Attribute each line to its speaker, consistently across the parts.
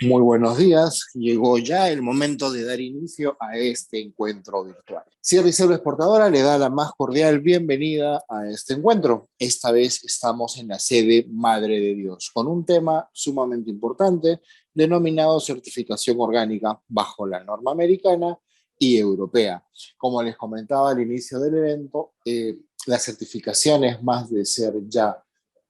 Speaker 1: Muy buenos días. Llegó ya el momento de dar inicio a este encuentro virtual. Sierra y Selva Exportadora le da la más cordial bienvenida a este encuentro. Esta vez estamos en la sede Madre de Dios, con un tema sumamente importante denominado certificación orgánica bajo la norma americana y europea. Como les comentaba al inicio del evento, las certificaciones, más de ser ya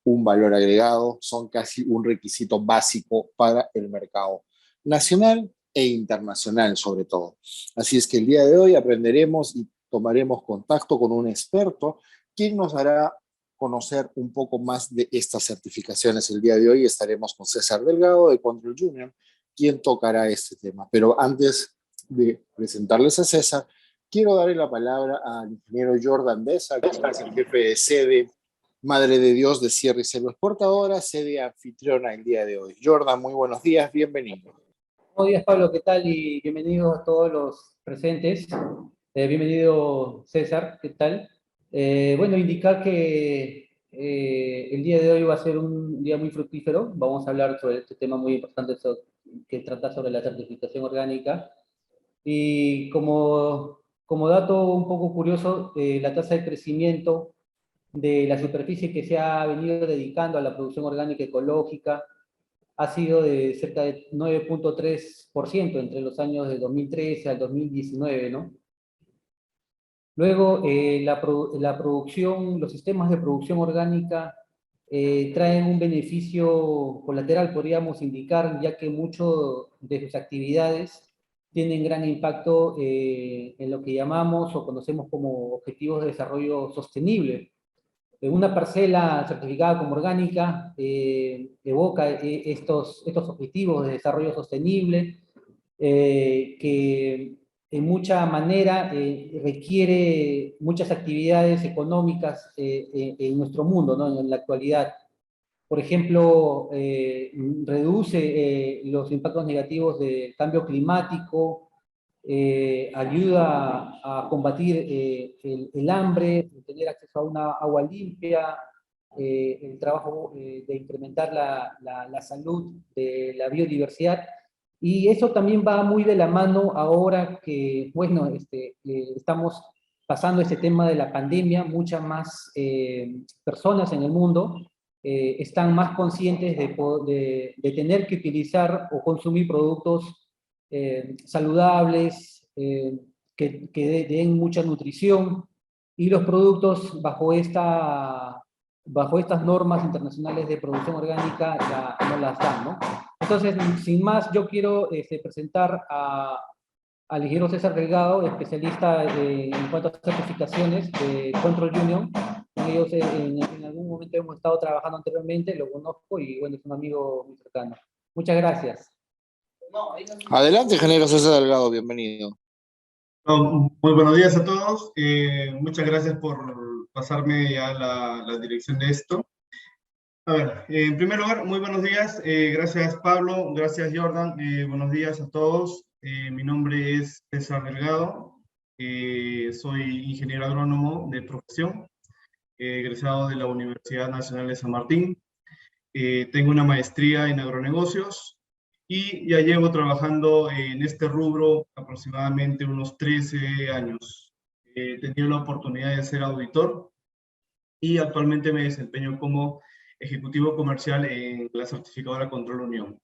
Speaker 1: un valor agregado, son casi un requisito básico para el mercado nacional e internacional sobre todo. Así es que el día de hoy aprenderemos y tomaremos contacto con un experto quien nos hará conocer un poco más de estas certificaciones. El día de hoy estaremos con César Delgado de Control Junior, quien tocará este tema. Pero antes de presentarles a César, quiero darle la palabra al ingeniero Jordan Deza, quien es el jefe de sede Madre de Dios de Sierra y Selva Exportadora, sede anfitriona el día de hoy. Jordan, muy buenos días, bienvenido.
Speaker 2: Buenos días, Pablo, ¿qué tal? Y bienvenidos a todos los presentes. Bienvenido, César, ¿qué tal? Bueno, indicar que el día de hoy va a ser un día muy fructífero. Vamos a hablar sobre este tema muy importante que trata sobre la certificación orgánica. Y como dato un poco curioso, la tasa de crecimiento de la superficie que se ha venido dedicando a la producción orgánica ecológica ha sido de cerca de 9,3% entre los años de 2013 al 2019, ¿no? Luego, la producción, los sistemas de producción orgánica traen un beneficio colateral, podríamos indicar, ya que muchas de sus actividades tienen gran impacto en lo que llamamos o conocemos como objetivos de desarrollo sostenible. Una parcela certificada como orgánica evoca estos objetivos de desarrollo sostenible que en mucha manera requiere muchas actividades económicas en nuestro mundo, ¿no? En la actualidad. Por ejemplo, reduce los impactos negativos del cambio climático, ayuda a combatir el hambre, tener acceso a una agua limpia, el trabajo de incrementar la salud de la biodiversidad. Y eso también va muy de la mano ahora que, bueno, estamos pasando este tema de la pandemia, muchas más personas en el mundo están más conscientes de tener que utilizar o consumir productos saludables, que den mucha nutrición, y los productos bajo estas normas internacionales de producción orgánica no las dan, ¿no? Entonces, sin más, yo quiero presentar al ingeniero César Delgado, especialista en cuanto a certificaciones de Control Union. Con ellos en algún momento hemos estado trabajando anteriormente, lo conozco y bueno, es un amigo muy cercano. Muchas gracias.
Speaker 1: Adelante, ingeniero César Delgado, bienvenido.
Speaker 3: Muy buenos días a todos. Muchas gracias por pasarme ya la dirección de esto. A ver, en primer lugar, muy buenos días. Gracias, Pablo. Gracias, Jordan. Buenos días a todos. Mi nombre es César Delgado. Soy ingeniero agrónomo de profesión, egresado de la Universidad Nacional de San Martín. Tengo una maestría en agronegocios y ya llevo trabajando en este rubro aproximadamente unos 13 años. He tenido la oportunidad de ser auditor y actualmente me desempeño como ejecutivo comercial en la certificadora Control Unión.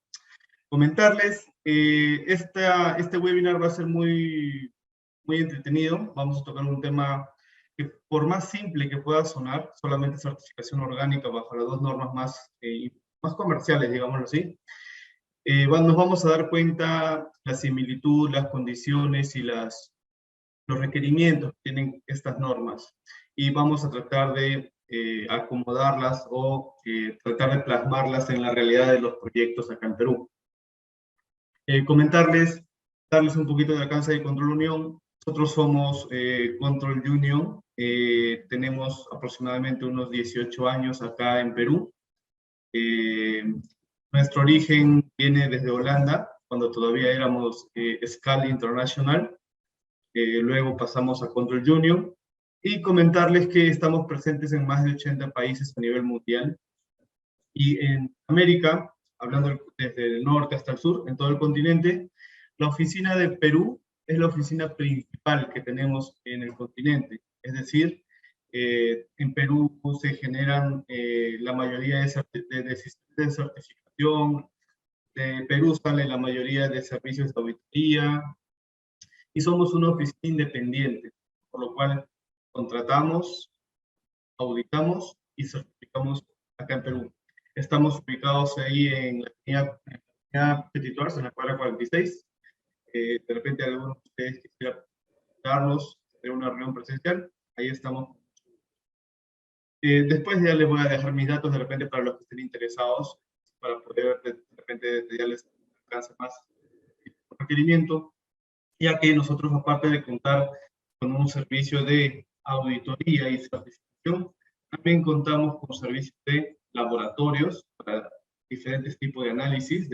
Speaker 3: Comentarles, este webinar va a ser muy entretenido. Vamos a tocar un tema que, por más simple que pueda sonar, solamente certificación orgánica bajo las dos normas más comerciales, digámoslo así, nos vamos a dar cuenta la similitud, las condiciones y los requerimientos que tienen estas normas. Y vamos a tratar de acomodarlas o tratar de plasmarlas en la realidad de los proyectos acá en Perú. Darles un poquito de alcance de Control Unión. Nosotros somos Control Union, tenemos aproximadamente unos 18 años acá en Perú. Nuestro origen viene desde Holanda, cuando todavía éramos Scala International. Luego pasamos a Control Union. Y comentarles que estamos presentes en más de 80 países a nivel mundial. Y en América hablando desde el norte hasta el sur, en todo el continente. La oficina de Perú es la oficina principal que tenemos en el continente. Es decir, en Perú se generan la mayoría de sistemas de certificación, de Perú sale la mayoría de servicios de auditoría, y somos una oficina independiente, por lo cual contratamos, auditamos y certificamos acá en Perú. Estamos ubicados ahí en la avenida Petitors, en la cuadra 46. De repente algunos de ustedes quisieran darnos de una reunión presencial, ahí estamos. Después ya les voy a dejar mis datos de repente para los que estén interesados, para poder de repente ya les alcance más requerimiento, ya que nosotros, aparte de contar con un servicio de auditoría y certificación, también contamos con servicios de laboratorios para diferentes tipos de análisis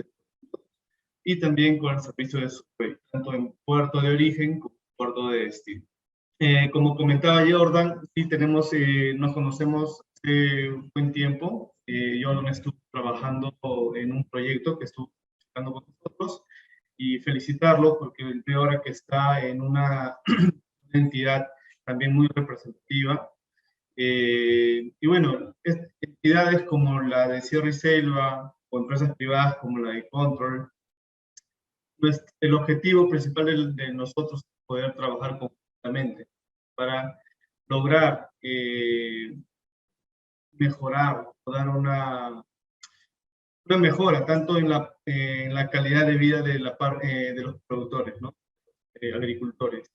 Speaker 3: y también con el servicio de software, tanto en puerto de origen como puerto de destino. Como comentaba Jordan, sí tenemos, nos conocemos hace un buen tiempo. Jordan estuvo trabajando en un proyecto que estuvo trabajando con nosotros, y felicitarlo porque veo ahora que está en una entidad también muy representativa. Y bueno, entidades como la de Sierra y Selva o empresas privadas como la de Control, pues el objetivo principal de nosotros es poder trabajar conjuntamente para lograr mejorar o dar una mejora tanto en la calidad de vida de los productores, ¿no? Agricultores.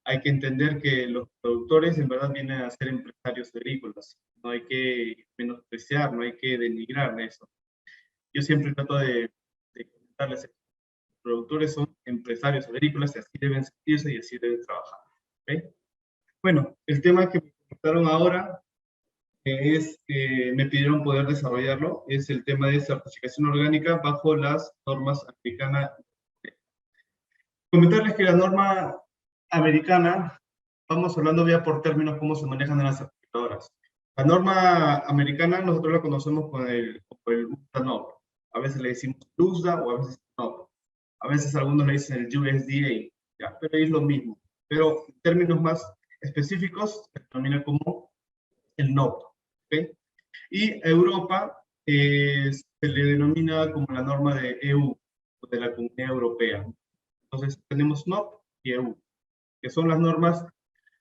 Speaker 3: Hay que entender que los productores en verdad vienen a ser empresarios agrícolas. No hay que menospreciar, no hay que denigrar eso. Yo siempre trato de comentarles que los productores son empresarios agrícolas y así deben sentirse y así deben trabajar. ¿Okay? Bueno, el tema que me comentaron ahora me pidieron poder desarrollarlo, es el tema de certificación orgánica bajo las normas americanas. Comentarles que la norma americana, vamos hablando ya por términos cómo se manejan en las certificadoras. La norma americana nosotros la conocemos con el USDA. A veces le decimos USDA o a veces NOP. A veces algunos le dicen el USDA, ¿ya? Pero es lo mismo. Pero en términos más específicos se denomina como el NOP. ¿Okay? Y Europa se le denomina como la norma de EU, de la Comunidad Europea. Entonces tenemos NOP y EU, que son las normas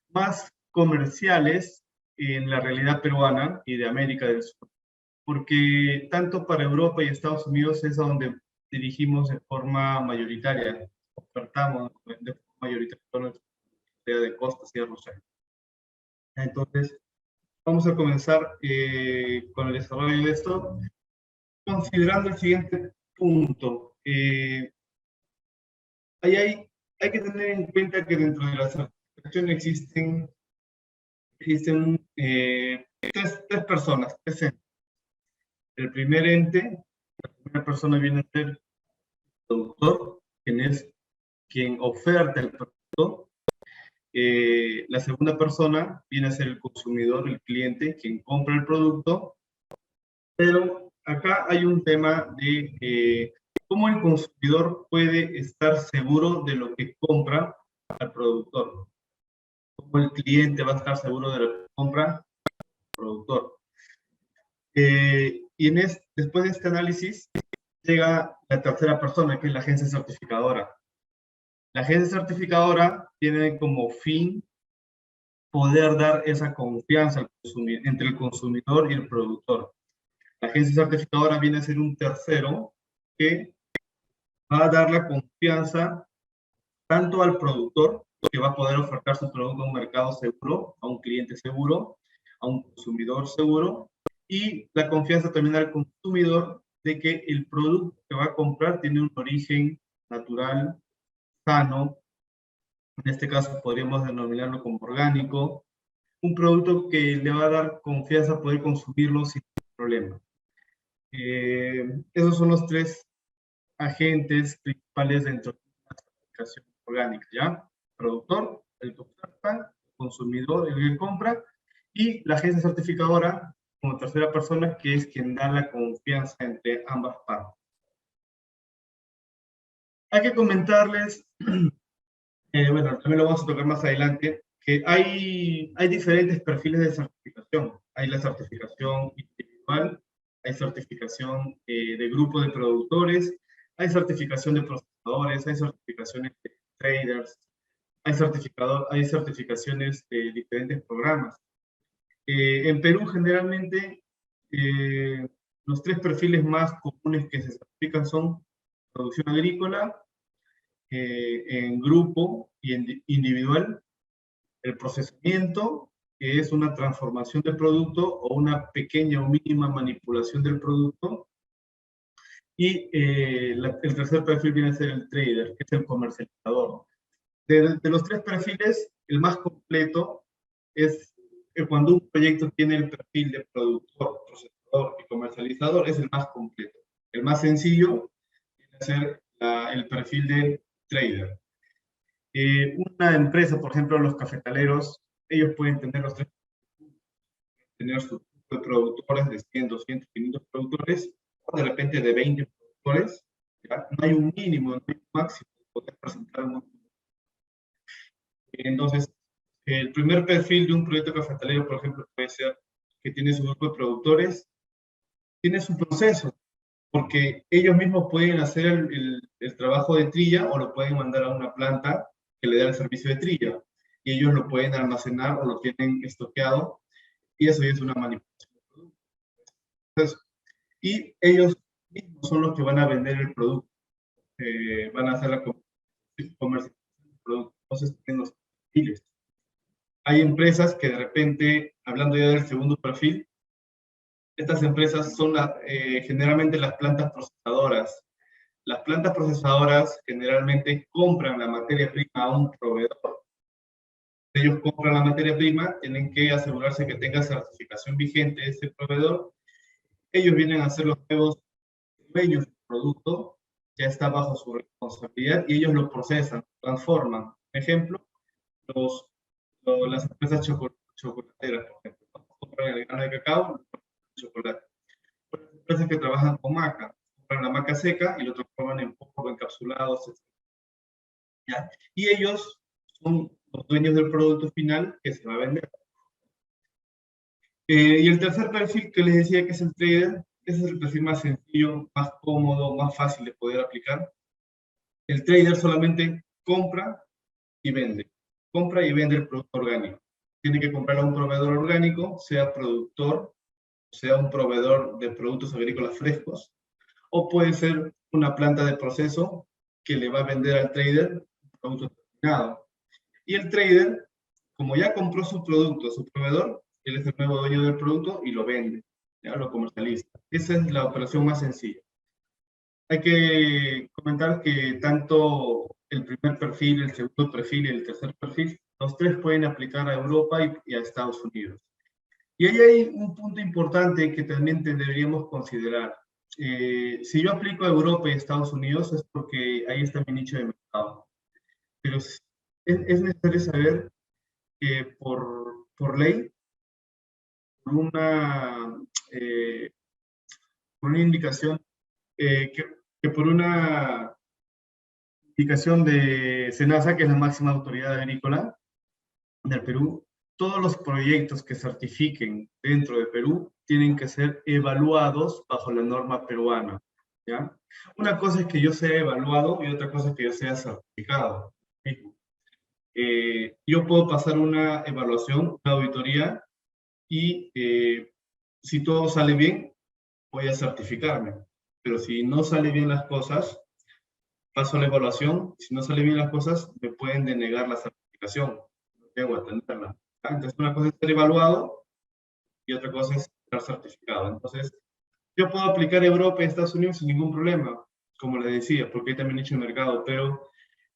Speaker 3: más comerciales en la realidad peruana y de América del Sur. Porque tanto para Europa y Estados Unidos es a donde dirigimos de forma mayoritaria, ofertamos de forma mayoritaria nuestra idea de costas y de Rosario. Entonces, vamos a comenzar con el desarrollo de esto, considerando el siguiente punto. Hay que tener en cuenta que dentro de la certificación existen tres personas, tres entes. El primer ente, la primera persona viene a ser el productor, quien oferta el producto. La segunda persona viene a ser el consumidor, el cliente, quien compra el producto. Pero acá hay un tema de cómo el consumidor puede estar seguro de lo que compra al productor. Cómo el cliente va a estar seguro de lo que compra al productor. Y después de este análisis llega la tercera persona, que es la agencia certificadora. La agencia certificadora tiene como fin poder dar esa confianza entre el consumidor y el productor. La agencia certificadora viene a ser un tercero que va a dar la confianza tanto al productor, que va a poder ofertar su producto a un mercado seguro, a un cliente seguro, a un consumidor seguro, y la confianza también al consumidor de que el producto que va a comprar tiene un origen natural, sano. En este caso podríamos denominarlo como orgánico, un producto que le va a dar confianza a poder consumirlo sin problema. Esos son los tres agentes principales dentro de la certificación orgánica, ¿ya? Productor, el que oferta, el consumidor, el que compra, y la agencia certificadora, como tercera persona, que es quien da la confianza entre ambas partes. Hay que comentarles, bueno, también lo vamos a tocar más adelante, que hay diferentes perfiles de certificación. Hay la certificación individual, hay certificación de grupo de productores, hay certificación de procesadores, hay certificaciones de traders, hay certificaciones de diferentes programas. En Perú, generalmente, los tres perfiles más comunes que se certifican son producción agrícola, en grupo y en individual, el procesamiento, que es una transformación del producto o una pequeña o mínima manipulación del producto, y el tercer perfil viene a ser el trader, que es el comercializador. De los tres perfiles, el más completo es cuando un proyecto tiene el perfil de productor, procesador y comercializador, es el más completo. El más sencillo viene a ser el perfil de trader. Una empresa, por ejemplo, los cafetaleros, ellos pueden tener los tres, tener su grupo de productores de 100, 200, 500 productores, o de repente de 20 productores. ¿Ya? No hay un mínimo, no hay un máximo de poder presentar un. Entonces, el primer perfil de un proyecto cafetalero, por ejemplo, puede ser que tiene su grupo de productores, tiene su proceso, porque ellos mismos pueden hacer el trabajo de trilla o lo pueden mandar a una planta que le da el servicio de trilla. Y ellos lo pueden almacenar o lo tienen estoqueado, y eso ya es una manipulación de producto. Entonces, y ellos mismos son los que van a vender el producto, van a hacer la comercialización del producto. Entonces, tienen los perfiles. Hay empresas que de repente, hablando ya del segundo perfil, estas empresas son generalmente las plantas procesadoras. Las plantas procesadoras generalmente compran la materia prima a un proveedor. Ellos compran la materia prima, tienen que asegurarse que tenga certificación vigente de ese proveedor. Ellos vienen a ser los nuevos dueños del producto, ya está bajo su responsabilidad y ellos lo procesan, transforman. Por ejemplo, las empresas chocolateras, por ejemplo, compran el grano de cacao, chocolate. Las empresas que trabajan con maca, compran la maca seca y lo transforman en polvo, encapsulados, etc. ¿Ya? Y ellos son los dueños del producto final que se va a vender. Y el tercer perfil que les decía que es el trader, ese es el perfil más sencillo, más cómodo, más fácil de poder aplicar. El trader solamente compra y vende. Compra y vende el producto orgánico. Tiene que comprar a un proveedor orgánico, sea productor, sea un proveedor de productos agrícolas frescos, o puede ser una planta de proceso que le va a vender al trader un producto terminado. Y el trader, como ya compró su producto, su proveedor, él es el nuevo dueño del producto y lo vende, ya lo comercializa. Esa es la operación más sencilla. Hay que comentar que tanto el primer perfil, el segundo perfil y el tercer perfil, los tres pueden aplicar a Europa y a Estados Unidos. Y ahí hay un punto importante que también deberíamos considerar. Si yo aplico a Europa y Estados Unidos es porque ahí está mi nicho de mercado. Pero es necesario saber que por ley, por una indicación, que por una indicación de SENASA, que es la máxima autoridad agrícola del Perú, todos los proyectos que certifiquen dentro de Perú tienen que ser evaluados bajo la norma peruana, ¿ya? Una cosa es que yo sea evaluado y otra cosa es que yo sea certificado. Yo puedo pasar una evaluación, una auditoría, y si todo sale bien, voy a certificarme. Pero si no sale bien las cosas, paso la evaluación, si no sale bien las cosas, me pueden denegar la certificación. No tengo que atenderla. Entonces, una cosa es ser evaluado y otra cosa es estar certificado. Entonces, yo puedo aplicar a Europa y Estados Unidos sin ningún problema, como les decía, porque hay también nicho de mercado, pero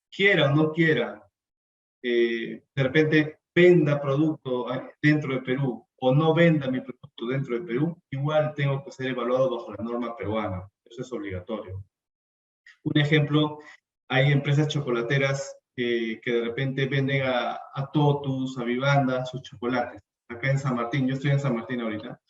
Speaker 3: quiera o no quiera, de repente venda producto dentro de Perú o no venda mi producto dentro de Perú, igual tengo que ser evaluado bajo la norma peruana. Eso es obligatorio. Un ejemplo, hay empresas chocolateras que de repente venden a Totus, a Vivanda, sus chocolates. Acá en San Martín, yo estoy en San Martín ahorita,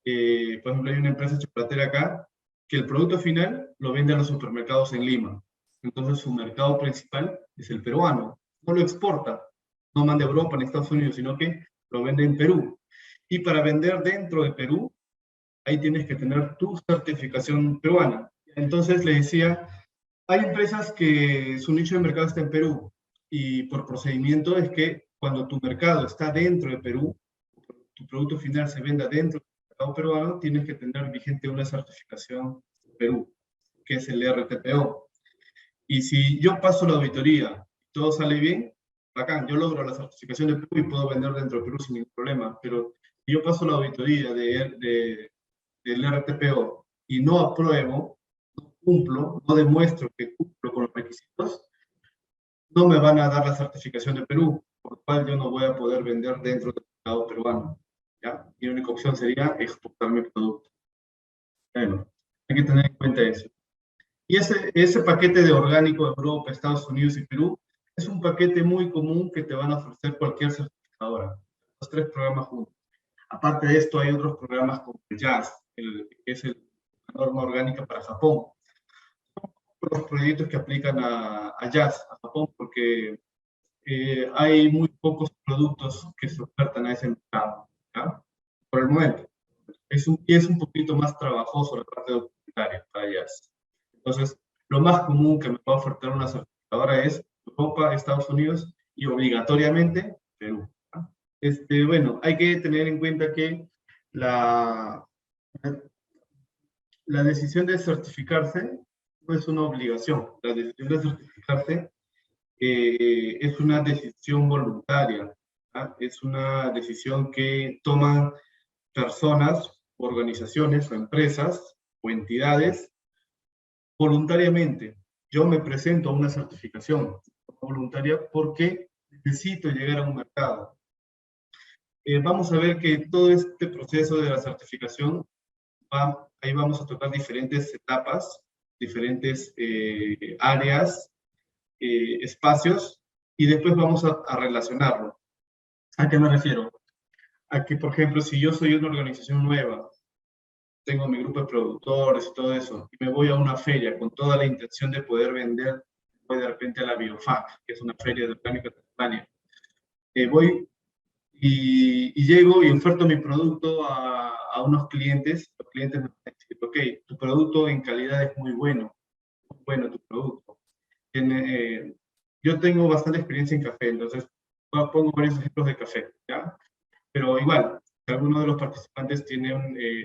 Speaker 3: por ejemplo, hay una empresa chocolatera acá, que el producto final lo vende a los supermercados en Lima. Entonces su mercado principal es el peruano. No lo exporta, no manda a Europa ni a Estados Unidos, sino que lo vende en Perú. Y para vender dentro de Perú, ahí tienes que tener tu certificación peruana. Entonces le decía, hay empresas que su nicho de mercado está en Perú, y por procedimiento es que cuando tu mercado está dentro de Perú, tu producto final se venda dentro del mercado peruano, tienes que tener vigente una certificación de Perú, que es el RTPO. Y si yo paso la auditoría y todo sale bien, bacán, yo logro la certificación de Perú y puedo vender dentro de Perú sin ningún problema. Pero si yo paso la auditoría del RTPO y no apruebo, no cumplo, no demuestro que cumplo con los requisitos, no me van a dar la certificación de Perú, por lo cual yo no voy a poder vender dentro del mercado peruano. ¿Ya? Mi única opción sería exportar mi producto. Bueno, hay que tener en cuenta eso. Y ese paquete de orgánico de Europa, Estados Unidos y Perú es un paquete muy común que te van a ofrecer cualquier certificadora. Los 3 programas juntos. Aparte de esto, hay otros programas como el JAS, que es la norma orgánica para Japón. Los proyectos que aplican a JAS, a Japón, porque hay muy pocos productos que se ofertan a ese mercado, ¿ya? Por el momento. Es un poquito más trabajoso la parte documentaria para JAS. Entonces, lo más común que me va a ofertar una certificadora es Europa, Estados Unidos y obligatoriamente Perú. Bueno, hay que tener en cuenta que la decisión de certificarse no es una obligación. La decisión de certificarse es una decisión voluntaria. ¿Ah? Es una decisión que toman personas, organizaciones o empresas o entidades voluntariamente. Yo me presento a una certificación voluntaria porque necesito llegar a un mercado. Vamos a ver que todo este proceso de la certificación, ahí vamos a tocar diferentes etapas, diferentes áreas, espacios, y después vamos a relacionarlo. ¿A qué me refiero? A que, por ejemplo, si yo soy una organización nueva, tengo mi grupo de productores y todo eso, y me voy a una feria con toda la intención de poder vender, voy de repente a la Biofac, que es una feria de orgánica de España. Voy y llego y oferto mi producto a unos clientes. Los clientes me dicen, ok, tu producto en calidad es muy bueno tu producto. Yo tengo bastante experiencia en café, entonces pongo varios ejemplos de café, ¿ya? Pero igual, si alguno de los participantes tiene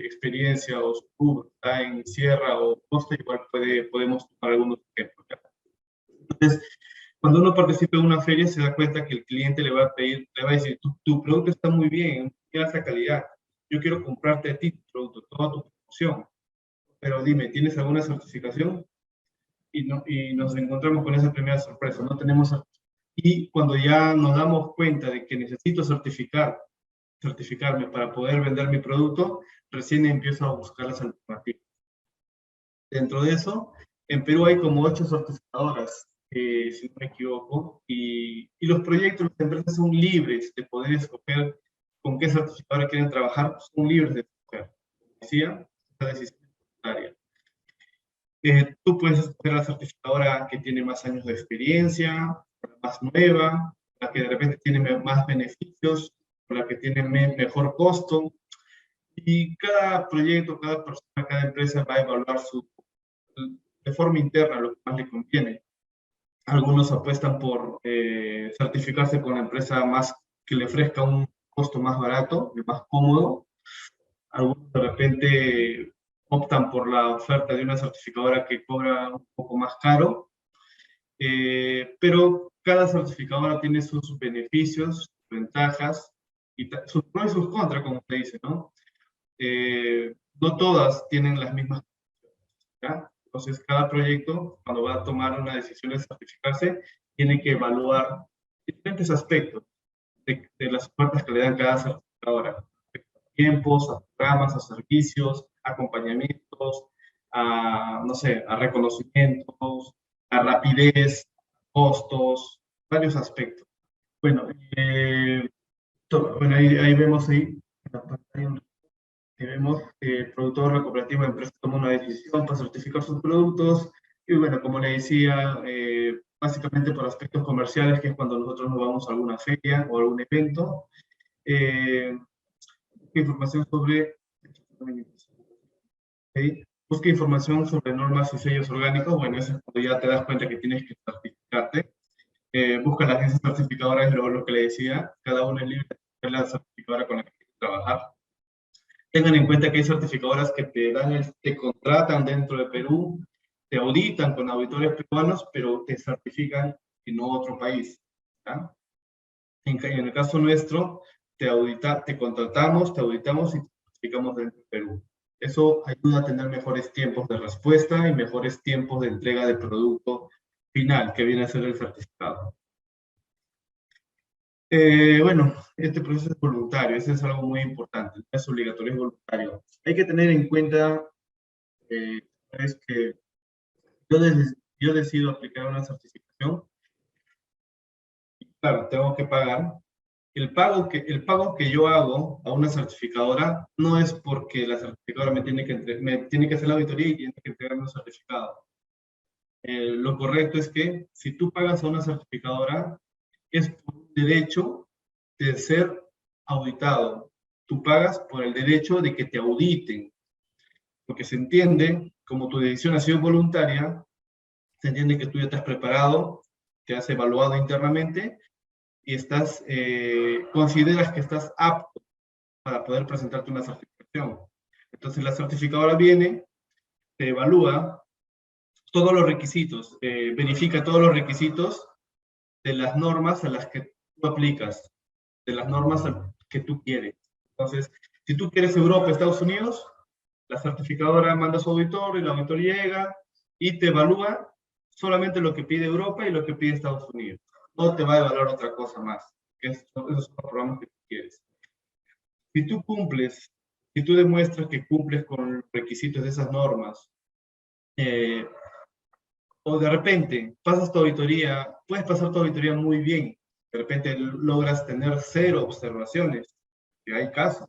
Speaker 3: experiencia o su club está en sierra o costa, igual podemos tomar algunos ejemplos, ¿ya? Entonces, cuando uno participa en una feria, se da cuenta que el cliente le va a decir, tu producto está muy bien, de alta calidad, yo quiero comprarte a ti tu producto, toda tu promoción, pero dime, ¿tienes alguna certificación? Y nos encontramos con esa primera sorpresa, no tenemos. Y cuando ya nos damos cuenta de que necesito certificarme para poder vender mi producto, recién empiezo a buscar las alternativas. Dentro de eso, en Perú hay como 8 certificadoras, si no me equivoco, y los proyectos, las empresas son libres de poder escoger con qué certificadora quieren trabajar, son libres de escoger. Como decía, esa decisión es voluntaria. Tú puedes escoger la certificadora que tiene más años de experiencia, la más nueva, la que de repente tiene más beneficios, la que tiene mejor costo. Y cada proyecto, cada persona, cada empresa va a evaluar de forma interna lo que más le conviene. Algunos apuestan por certificarse con la empresa más que le ofrezca un costo más barato, más cómodo. Algunos de repente optan por la oferta de una certificadora que cobra un poco más caro, pero cada certificadora tiene sus beneficios, sus ventajas, y sus pros y sus contras, como se dice, ¿no? No todas tienen las mismas, ¿ya? Entonces, cada proyecto, cuando va a tomar una decisión de certificarse, tiene que evaluar diferentes aspectos de las ofertas que le dan cada certificadora. Tiempos, a programas, a servicios, acompañamientos, no sé, a reconocimientos, a rapidez, costos, varios aspectos. Bueno, ahí vemos ahí en la pantalla vemos que el productor, la cooperativa, la empresa toma una decisión para certificar sus productos, y bueno, como le decía, básicamente por aspectos comerciales, que es cuando nosotros nos vamos a alguna feria o algún evento, información sobre... ¿sí? Busca información sobre normas y sellos orgánicos. Bueno, eso es cuando ya te das cuenta que tienes que certificarte. Busca la agencia certificadora, es lo que le decía. Cada uno es libre de escoger la certificadora con la que quiere trabajar. Tengan en cuenta que hay certificadoras que te contratan dentro de Perú, te auditan con auditores peruanos, pero te certifican en otro país. ¿Ya? En el caso nuestro, te contratamos, te auditamos y te certificamos dentro de Perú. Eso ayuda a tener mejores tiempos de respuesta y mejores tiempos de entrega del producto final, que viene a ser el certificado. Bueno, este proceso es voluntario, eso es algo muy importante, no es obligatorio, es voluntario. Hay que tener en cuenta es que yo decido aplicar una certificación, y claro, tengo que pagar. El pago que yo hago a una certificadora no es porque la certificadora me tiene que hacer la auditoría y tiene que entregarme un certificado. Lo correcto es que si tú pagas a una certificadora, es por un derecho de ser auditado. Tú pagas por el derecho de que te auditen. Porque se entiende, como tu decisión ha sido voluntaria, se entiende que tú ya te has preparado, te has evaluado internamente y consideras que estás apto para poder presentarte una certificación. Entonces la certificadora viene, te evalúa todos los requisitos, verifica todos los requisitos de las normas a las que tú aplicas, de las normas que tú quieres. Entonces, si tú quieres Europa, Estados Unidos, la certificadora manda a su auditor, y el auditor llega y te evalúa solamente lo que pide Europa y lo que pide Estados Unidos. No te va a evaluar otra cosa más, que esos son los programas que tú quieres. Si tú cumples, si tú demuestras que cumples con los requisitos de esas normas, o de repente pasas tu auditoría, puedes pasar tu auditoría muy bien, de repente logras tener 0 observaciones, que hay casos,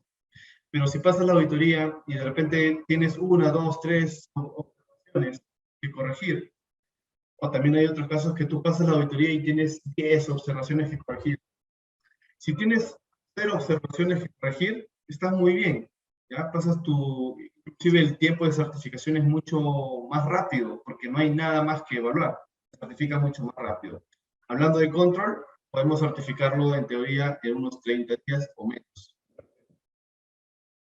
Speaker 3: pero si pasas la auditoría y de repente tienes 1, 2, 3 observaciones que corregir, o también hay otros casos que tú pasas la auditoría y tienes 10 observaciones que corregir. Si tienes 0 observaciones que corregir, estás muy bien, ¿ya? Inclusive el tiempo de certificación es mucho más rápido, porque no hay nada más que evaluar, se certifica mucho más rápido. Hablando de control, podemos certificarlo en teoría en unos 30 días o menos.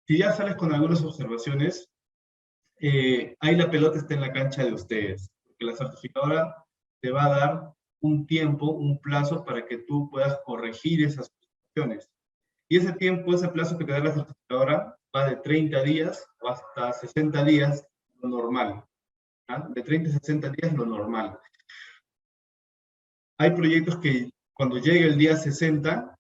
Speaker 3: Si ya sales con algunas observaciones, ahí la pelota está en la cancha de ustedes, porque la certificadora te va a dar un tiempo, un plazo para que tú puedas corregir esas observaciones. Y ese tiempo, ese plazo que te da la certificadora, va de 30 días o hasta 60 días, lo normal. ¿Ah? De 30 a 60 días, lo normal. Hay proyectos que cuando llegue el día 60,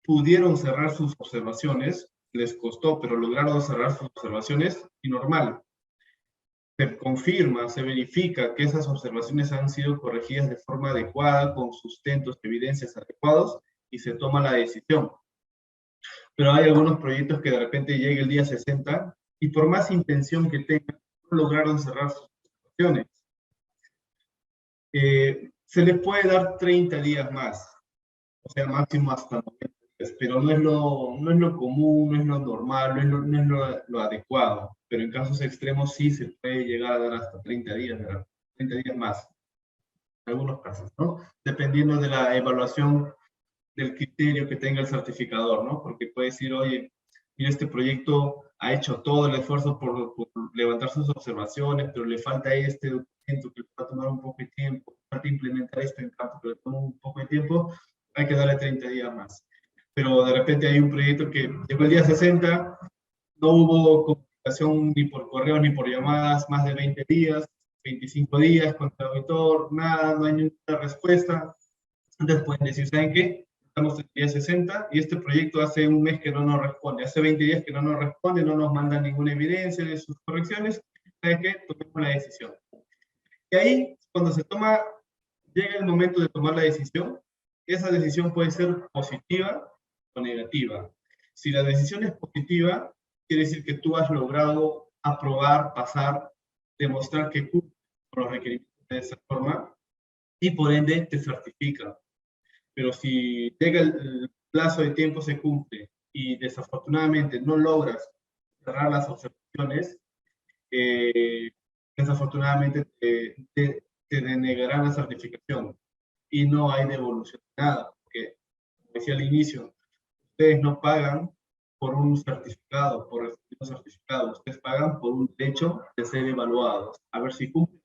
Speaker 3: pudieron cerrar sus observaciones, les costó, pero lograron cerrar sus observaciones, y normal. Se confirma, se verifica que esas observaciones han sido corregidas de forma adecuada, con sustentos, evidencias adecuados, y se toma la decisión. Pero hay algunos proyectos que de repente llega el día 60 y por más intención que tengan, no lograron cerrar sus observaciones. Se les puede dar 30 días más, o sea, máximo hasta 90 días, pero no es lo común, no es lo normal, no es lo adecuado. Pero en casos extremos sí se puede llegar a dar hasta 30 días, ¿verdad? 30 días más, en algunos casos, ¿no? Dependiendo de la evaluación del criterio que tenga el certificador, ¿no? Porque puede decir, oye, mira, este proyecto ha hecho todo el esfuerzo por levantar sus observaciones, pero le falta este documento que le va a tomar un poco de tiempo, falta implementar esto en campo que le toma un poco de tiempo, hay que darle 30 días más. Pero de repente hay un proyecto que llegó el día 60, no hubo comunicación ni por correo ni por llamadas más de 20 días, 25 días con el auditor, nada, no hay ninguna respuesta. Entonces pueden decir, ¿saben qué? Estamos en el día 60 y este proyecto hace un mes que no nos responde, hace 20 días que no nos responde, no nos manda ninguna evidencia de sus correcciones. ¿Saben qué? Tomemos la decisión. Y ahí, cuando llega el momento de tomar la decisión, esa decisión puede ser positiva o negativa. Si la decisión es positiva, quiere decir que tú has logrado aprobar, pasar, demostrar que cumples con los requerimientos de esa forma y por ende te certifican. Pero si llega el plazo de tiempo, se cumple y desafortunadamente no logras cerrar las observaciones, desafortunadamente te denegarán la certificación y no hay devolución de nada, porque, como decía al inicio, ustedes no pagan por un certificado, por recibir un certificado, ustedes pagan por un derecho de ser evaluados, a ver si cumplen.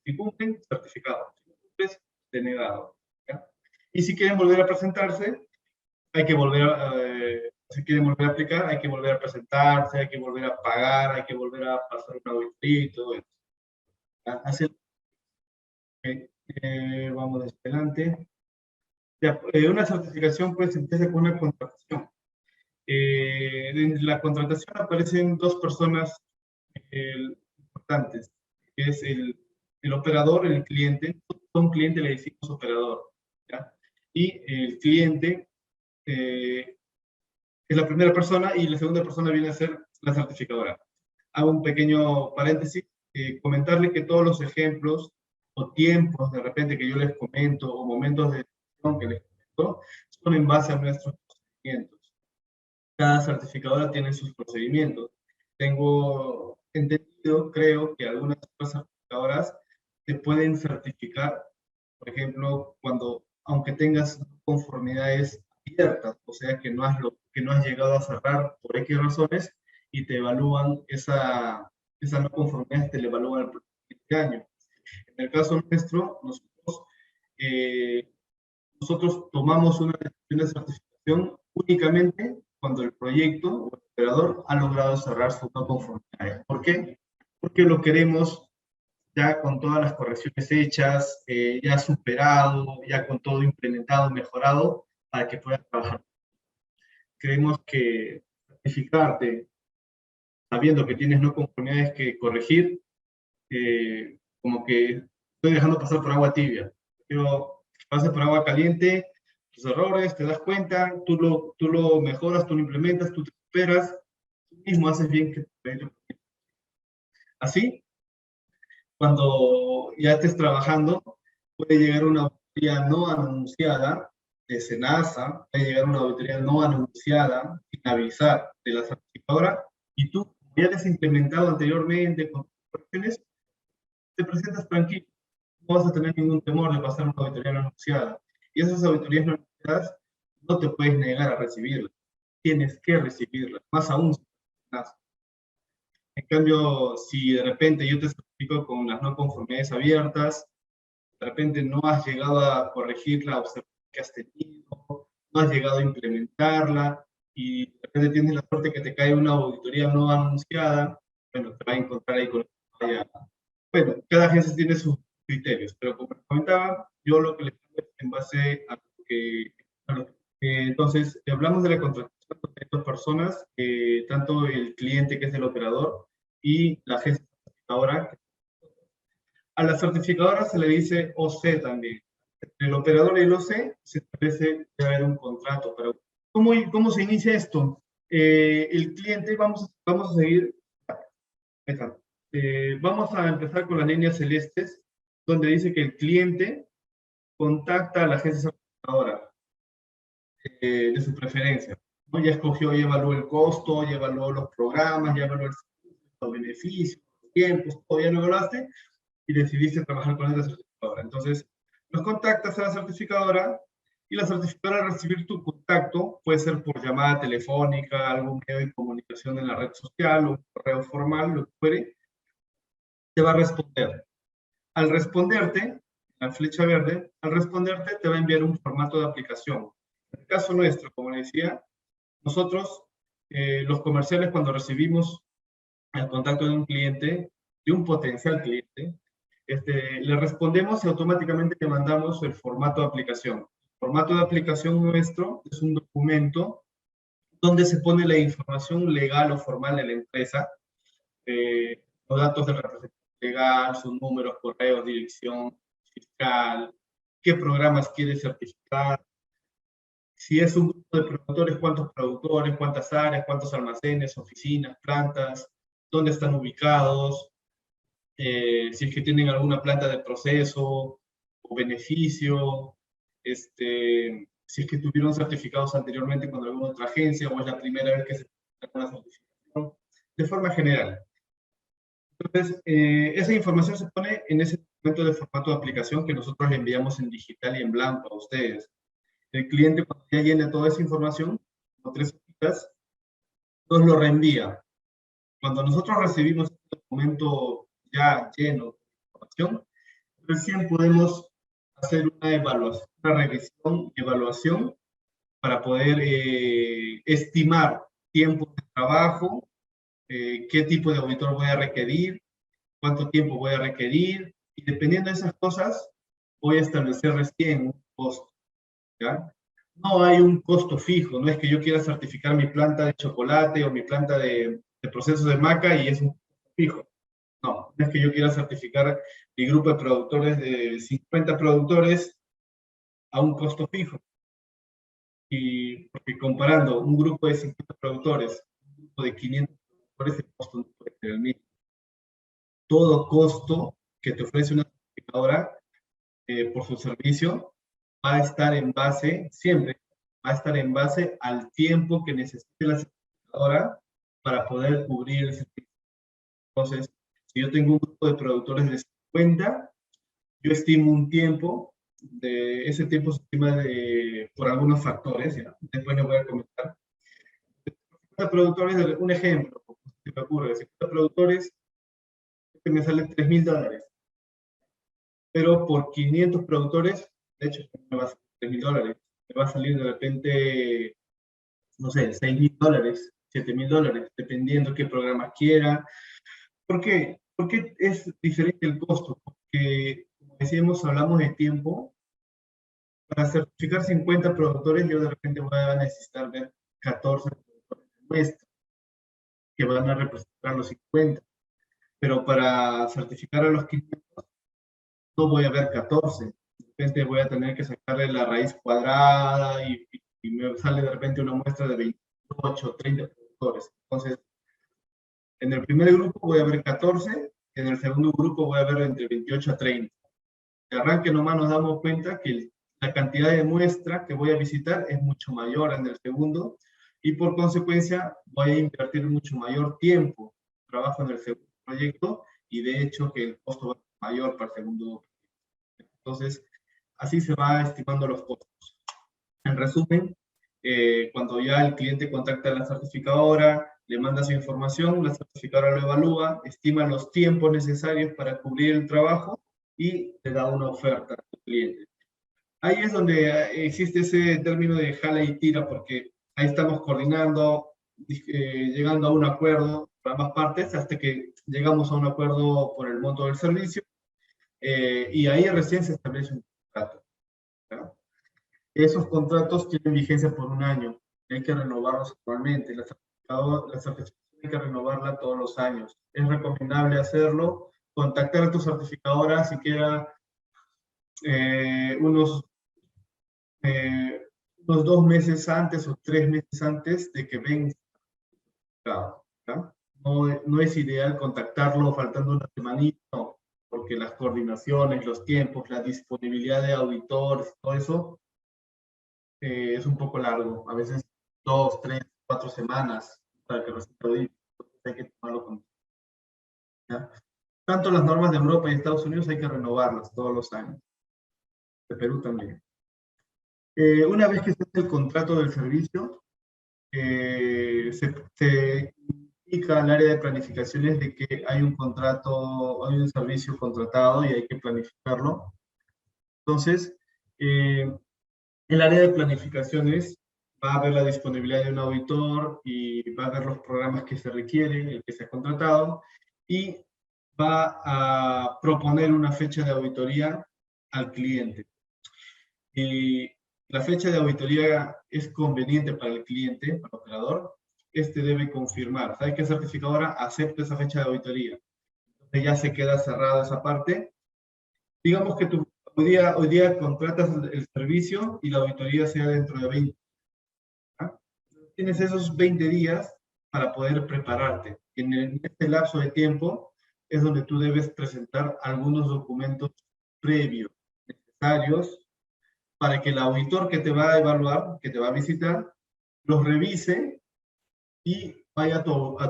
Speaker 3: Si cumplen, certificado. Si no cumplen, denegado. ¿Ya? Y si quieren volver a presentarse, hay que volver a, si quieren volver a aplicar, hay que volver a presentarse, hay que volver a pagar, hay que volver a pasar un auditoría y todo eso. Así, vamos hacia adelante. Ya, una certificación pues empieza con una contratación. En la contratación aparecen dos personas importantes, que es el operador, el cliente. A un cliente le decimos operador, ¿ya? Y el cliente es la primera persona y la segunda persona viene a ser la certificadora. Hago un pequeño paréntesis, comentarle que todos los ejemplos o tiempos de repente que yo les comento o momentos de decisión que les comento son en base a nuestros procedimientos. Cada certificadora tiene sus procedimientos. Tengo entendido, creo, que algunas certificadoras te pueden certificar, por ejemplo, aunque tengas conformidades abiertas, o sea, que no has llegado a cerrar por X razones, y te evalúan esa no conformidad, te la evalúan el siguiente año. En el caso nuestro, nosotros tomamos una decisión de certificación únicamente cuando el proyecto o el operador ha logrado cerrar sus no conformidades. ¿Por qué? Porque lo queremos ya con todas las correcciones hechas, ya superado, ya con todo implementado, mejorado, para que puedas trabajar. Creemos que certificarte sabiendo que tienes no conformidades que corregir, como que estoy dejando pasar por agua tibia. Pero que pases por agua caliente, tus errores, te das cuenta, tú lo mejoras, tú lo implementas, tú te esperas, tú mismo haces bien que te. Así, cuando ya estés trabajando, puede llegar una auditoría no anunciada de SENASA, puede llegar una auditoría no anunciada, sin avisar de la certificadora, y tú, como ya has implementado anteriormente con correcciones, te presentas tranquilo, no vas a tener ningún temor de pasar una auditoría no anunciada. Y esas auditorías no anunciadas no te puedes negar a recibirlas, tienes que recibirlas, más aún si SENASA. En cambio, si de repente yo te certifico con las no conformidades abiertas, de repente no has llegado a corregir la observación que has tenido, no has llegado a implementarla, y de repente tienes la suerte que te cae una auditoría no anunciada, bueno, te va a encontrar ahí con vaya. Bueno, cada agencia tiene sus criterios, pero como les comentaba, yo lo que les digo es en base a lo que entonces, hablamos de la contratación de dos personas, tanto el cliente, que es el operador, y la agencia certificadora. A la certificadora se le dice OC también. Entre el operador y el OC se establece que haber un contrato. Pero ¿cómo se inicia esto? El cliente, vamos a seguir. Vamos a empezar con las líneas celestes, donde dice que el cliente contacta a la agencia certificadora de su preferencia, ¿no? Ya escogió, ya evaluó el costo, ya evaluó los programas, ya evaluó los beneficios, los tiempos, todo ya lo evaluaste y decidiste trabajar con esa certificadora. Entonces, los contactas a la certificadora y la certificadora al recibir tu contacto, puede ser por llamada telefónica, algún medio de comunicación en la red social, un correo formal, lo que fuere, te va a responder. Al responderte, la flecha verde, al responderte te va a enviar un formato de aplicación. En el caso nuestro, como les decía, nosotros, los comerciales, cuando recibimos el contacto de un cliente, de un potencial cliente, le respondemos y automáticamente le mandamos el formato de aplicación. El formato de aplicación nuestro es un documento donde se pone la información legal o formal de la empresa, los datos del representante legal, sus números, correos, dirección fiscal, qué programas quiere certificar, Si es un grupo de productores, cuántos productores, cuántas áreas, cuántos almacenes, oficinas, plantas, dónde están ubicados, si es que tienen alguna planta de proceso o beneficio, si es que tuvieron certificados anteriormente con alguna otra agencia o es la primera vez que se hace una certificación, de forma general. Entonces, esa información se pone en ese documento de formato de aplicación que nosotros le enviamos en digital y en blanco a ustedes. El cliente, cuando ya llene toda esa información, como 3 hojitas, nos lo reenvía. Cuando nosotros recibimos el documento ya lleno de información, recién podemos hacer una evaluación, una revisión y evaluación para poder estimar tiempo de trabajo, qué tipo de auditor voy a requerir, cuánto tiempo voy a requerir, y dependiendo de esas cosas, voy a establecer recién un costo, ¿ya? No hay un costo fijo, no es que yo quiera certificar mi planta de chocolate o mi planta de procesos de maca y es un costo fijo. No, no es que yo quiera certificar mi grupo de productores de 50 productores a un costo fijo. Y porque comparando un grupo de 50 productores, un grupo de 500 productores, el costo no puede ser el mismo. Todo costo que te ofrece una certificadora por su servicio va a estar en base, siempre va a estar en base al tiempo que necesite la certificadora para poder cubrir el servicio. Entonces, si yo tengo un grupo de productores de 50, yo estimo un tiempo, ese tiempo se estima por algunos factores, ¿ya? Después les voy a comentar. 50 productores, un ejemplo, se me ocurre, de 50 productores, que me sale $3.000. Pero por 500 productores, de hecho, me va a salir $3.000. Me va a salir de repente, no sé, $6.000, $7.000, dependiendo qué programa quiera. ¿Por qué? ¿Por qué es diferente el costo? Porque, como decíamos, hablamos de tiempo. Para certificar 50 productores, yo de repente voy a necesitar ver 14 productores de muestra, que van a representar los 50. Pero para certificar a los 500, no voy a ver 14. De repente voy a tener que sacarle la raíz cuadrada y me sale de repente una muestra de 28, 30 productores. Entonces, en el primer grupo voy a ver 14, en el segundo grupo voy a ver entre 28 a 30. De arranque nomás nos damos cuenta que la cantidad de muestra que voy a visitar es mucho mayor en el segundo y por consecuencia voy a invertir mucho mayor tiempo, trabajo en el segundo proyecto y de hecho que el costo va a ser mayor para el segundo. Entonces, así se va estimando los costos. En resumen, cuando ya el cliente contacta a la certificadora, le manda su información, la certificadora lo evalúa, estima los tiempos necesarios para cubrir el trabajo y le da una oferta al cliente. Ahí es donde existe ese término de jala y tira, porque ahí estamos coordinando, llegando a un acuerdo por ambas partes, hasta que llegamos a un acuerdo por el monto del servicio, y ahí recién se establece un contrato, ¿no? Esos contratos tienen vigencia por 1 año, y hay que renovarlos actualmente. La certificación hay que renovarla todos los años. Es recomendable hacerlo, contactar a tu certificadora siquiera unos 2 meses antes o 3 meses antes de que venga. ¿No? No es ideal contactarlo faltando una semanita, no, porque las coordinaciones, los tiempos, la disponibilidad de auditores, todo eso es un poco largo. A veces 2, 3, 4 semanas para que reciba audite. Hay que tomarlo con... ¿ya? Tanto las normas de Europa y Estados Unidos hay que renovarlas todos los años. De Perú también. Una vez que se hace el contrato del servicio, se indica al área de planificaciones de que hay un contrato, hay un servicio contratado y hay que planificarlo. Entonces, el área de planificaciones va a ver la disponibilidad de un auditor y va a ver los programas que se requieren, el que se ha contratado, y va a proponer una fecha de auditoría al cliente. La fecha de auditoría es conveniente para el cliente, para el operador. Debe confirmar. ¿Sabe qué certificadora acepta esa fecha de auditoría? Entonces ya se queda cerrada esa parte. Digamos que hoy día contratas el servicio y la auditoría sea dentro de 20 tienes esos 20 días para poder prepararte. En este lapso de tiempo es donde tú debes presentar algunos documentos previos necesarios para que el auditor que te va a evaluar, que te va a visitar, los revise y vaya a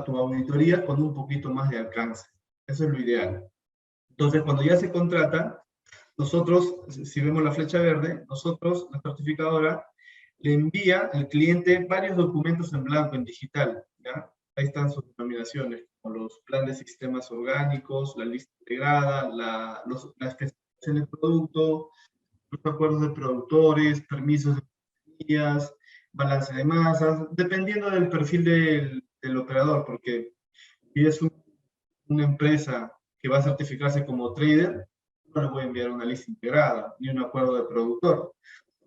Speaker 3: tu auditoría con un poquito más de alcance. Eso es lo ideal. Entonces, cuando ya se contrata, nosotros, si vemos la flecha verde, nosotros, la certificadora, le envía al cliente varios documentos en blanco, en digital, ¿ya? Ahí están sus denominaciones, como los planes de sistemas orgánicos, la lista integrada, la especificación del producto, los acuerdos de productores, permisos de compañías, balance de masas, dependiendo del perfil del operador, porque si es una empresa que va a certificarse como trader, no le voy a enviar una lista integrada, ni un acuerdo de productor.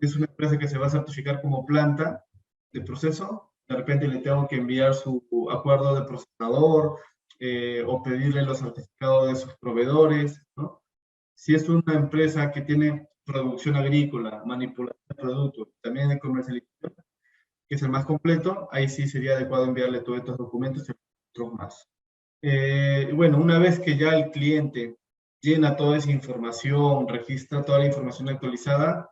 Speaker 3: Si es una empresa que se va a certificar como planta de proceso, de repente le tengo que enviar su acuerdo de procesador, o pedirle los certificados de sus proveedores, ¿no? Si es una empresa que tiene producción agrícola, manipulación de productos, también de comercialización, que es el más completo, ahí sí sería adecuado enviarle todos estos documentos y otros más. Bueno, una vez que ya el cliente llena toda esa información, registra toda la información actualizada,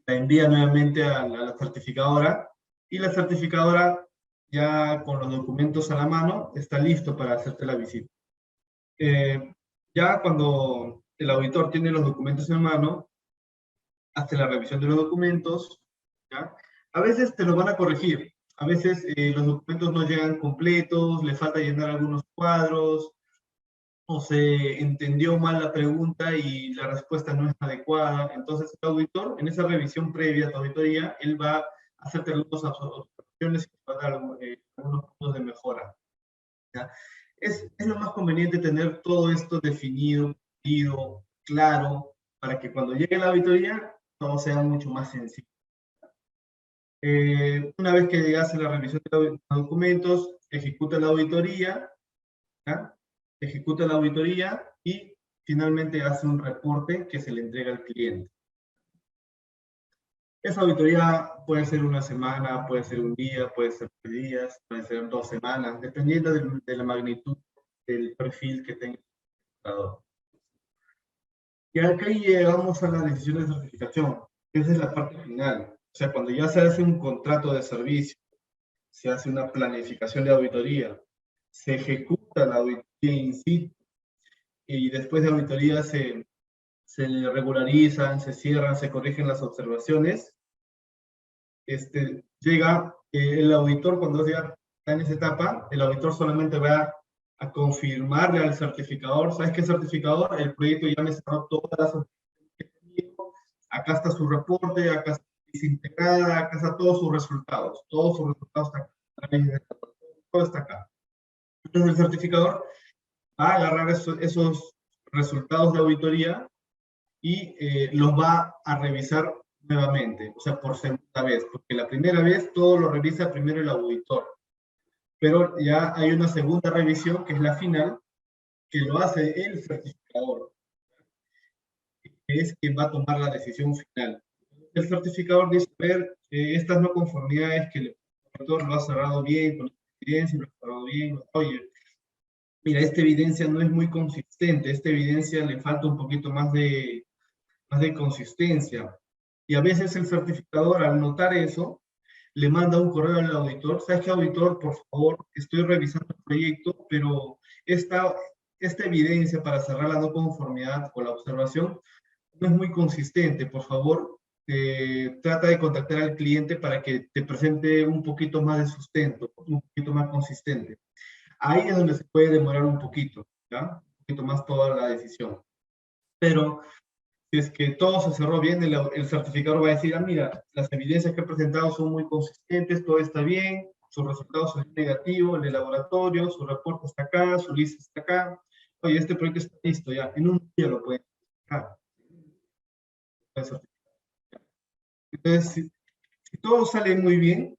Speaker 3: la envía nuevamente a la certificadora, y la certificadora, ya con los documentos a la mano, está listo para hacerte la visita. Ya cuando el auditor tiene los documentos en mano, hace la revisión de los documentos, ¿ya? A veces te lo van a corregir, a veces los documentos no llegan completos, le falta llenar algunos cuadros, o se entendió mal la pregunta y la respuesta no es adecuada. Entonces el auditor, en esa revisión previa a tu auditoría, él va a hacerte algunas observaciones y va a dar algunos puntos de mejora, ¿ya? Es lo más conveniente tener todo esto definido, claro, para que cuando llegue la auditoría todo sea mucho más sencillo. Una vez que hace la revisión de los documentos, ejecuta la auditoría, ¿ya? Ejecuta la auditoría y finalmente hace un reporte que se le entrega al cliente. Esa auditoría puede ser una semana, puede ser un día, puede ser 3 días, puede ser 2 semanas, dependiendo de la magnitud del perfil que tenga el computador. Y acá llegamos a la decisión de certificación. Esa es la parte final. O sea, cuando ya se hace un contrato de servicio, se hace una planificación de auditoría, se ejecuta la auditoría in situ, y después de auditoría se regularizan, se cierran, se corrigen las observaciones. Llega el auditor, cuando ya está en esa etapa, el auditor solamente va a confirmarle al certificador: ¿sabes qué, certificador? El proyecto ya me cerró todas las observaciones que he tenido, acá está su reporte, acá está integrada, acá está todos sus resultados están acá, todo está acá. Entonces el certificador va a agarrar esos resultados de auditoría y los va a revisar nuevamente, o sea, por segunda vez, porque la primera vez todo lo revisa primero el auditor, pero ya hay una segunda revisión, que es la final, que lo hace el certificador, que es quien va a tomar la decisión final. El certificador dice: a ver, estas no conformidades que el auditor lo ha cerrado bien, con esta evidencia lo ha cerrado bien, oye, mira, esta evidencia no es muy consistente, esta evidencia le falta un poquito más de consistencia. Y a veces el certificador, al notar eso, le manda un correo al auditor: ¿sabes qué, auditor? Por favor, estoy revisando el proyecto, pero esta evidencia para cerrar la no conformidad o la observación no es muy consistente. Por favor, trata de contactar al cliente para que te presente un poquito más de sustento, un poquito más consistente. Ahí es donde se puede demorar un poquito, ¿ya? Un poquito más toda la decisión. Pero si es que todo se cerró bien, el certificador va a decir: ah, mira, las evidencias que he presentado son muy consistentes, todo está bien, sus resultados son negativos, el de laboratorio, su reporte está acá, su lista está acá. Oye, este proyecto está listo ya, en un día lo pueden certificar. Entonces, si todo sale muy bien,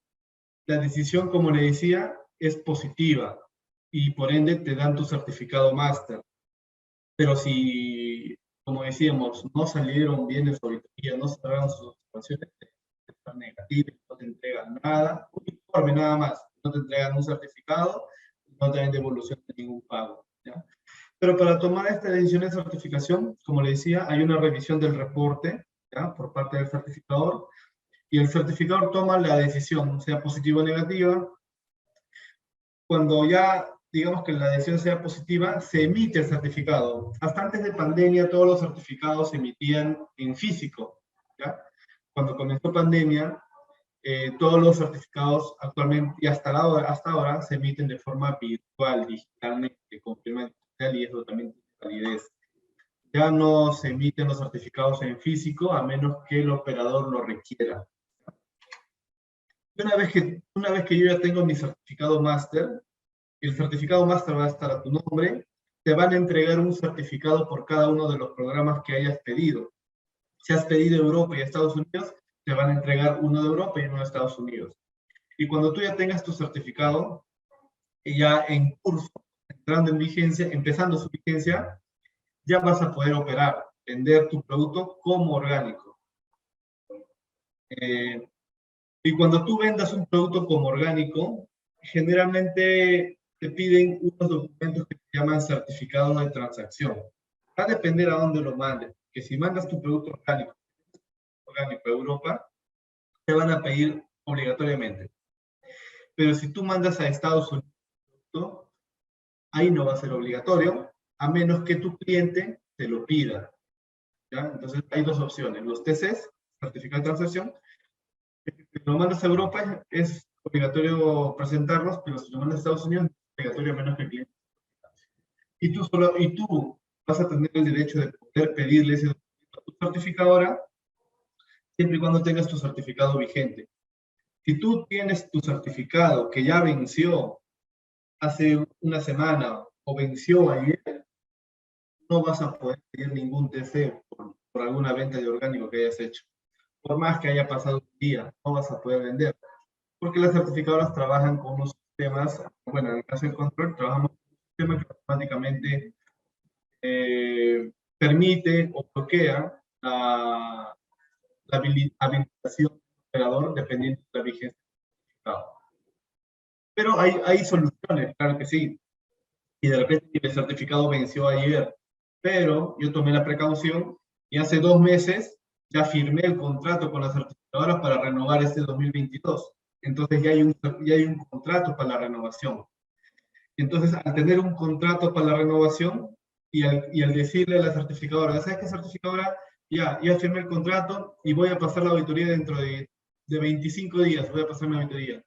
Speaker 3: la decisión, como le decía, es positiva y por ende te dan tu certificado máster. Pero si, como decíamos, no salieron bien en su auditoría, no cerraron sus observaciones, están negativas, no te entregan nada, informe nada más. No te entregan un certificado, no te dan devolución de ningún pago, ¿ya? Pero para tomar esta decisión de certificación, como le decía, hay una revisión del reporte, ¿ya?, por parte del certificador, y el certificador toma la decisión, sea positiva o negativa. Cuando ya, digamos que la decisión sea positiva, se emite el certificado. Hasta antes de pandemia, todos los certificados se emitían en físico, ¿ya? Cuando comenzó pandemia, todos los certificados actualmente y hasta ahora se emiten de forma virtual, digitalmente, con firma digital, y eso también tiene validez. Ya no se emiten los certificados en físico a menos que el operador lo requiera. Una vez que yo ya tengo mi certificado máster, el certificado máster va a estar a tu nombre, te van a entregar un certificado por cada uno de los programas que hayas pedido. Si has pedido Europa y Estados Unidos, te van a entregar uno de Europa y uno de Estados Unidos. Y cuando tú ya tengas tu certificado, ya en curso, entrando en vigencia, empezando su vigencia, ya vas a poder operar, vender tu producto como orgánico. Y cuando tú vendas un producto como orgánico, generalmente te piden unos documentos que se llaman certificados de transacción. Va a depender a dónde lo mandes, que si mandas tu producto orgánico a Europa, te van a pedir obligatoriamente. Pero si tú mandas a Estados Unidos, ahí no va a ser obligatorio, a menos que tu cliente te lo pida, ¿ya? Entonces hay dos opciones, los TCs, certificado de transacción. Si lo mandas a Europa es obligatorio presentarlos, pero si lo mandas a Estados Unidos es obligatorio a menos que el cliente. Y tú vas a tener el derecho de poder pedirle ese documento a tu certificadora, siempre y cuando tengas tu certificado vigente. Si tú tienes tu certificado que ya venció hace una semana o venció ayer, no vas a poder pedir ningún TC por alguna venta de orgánico que hayas hecho. Por más que haya pasado un día, no vas a poder vender. Porque las certificadoras trabajan con unos sistemas, bueno, en el caso del control, trabajamos con un sistema que automáticamente permite o bloquea la habilitación del operador dependiendo de la vigencia del certificado. Pero hay soluciones, claro que sí. Y de repente el certificado venció ayer, pero yo tomé la precaución y hace 2 meses ya firmé el contrato con la certificadora para renovar este 2022. Entonces ya hay un contrato para la renovación. Entonces, al tener un contrato para la renovación y al decirle a la certificadora, ¿sabes qué, certificadora? Ya firmé el contrato y voy a pasar la auditoría dentro de 25 días, voy a pasar mi auditoría.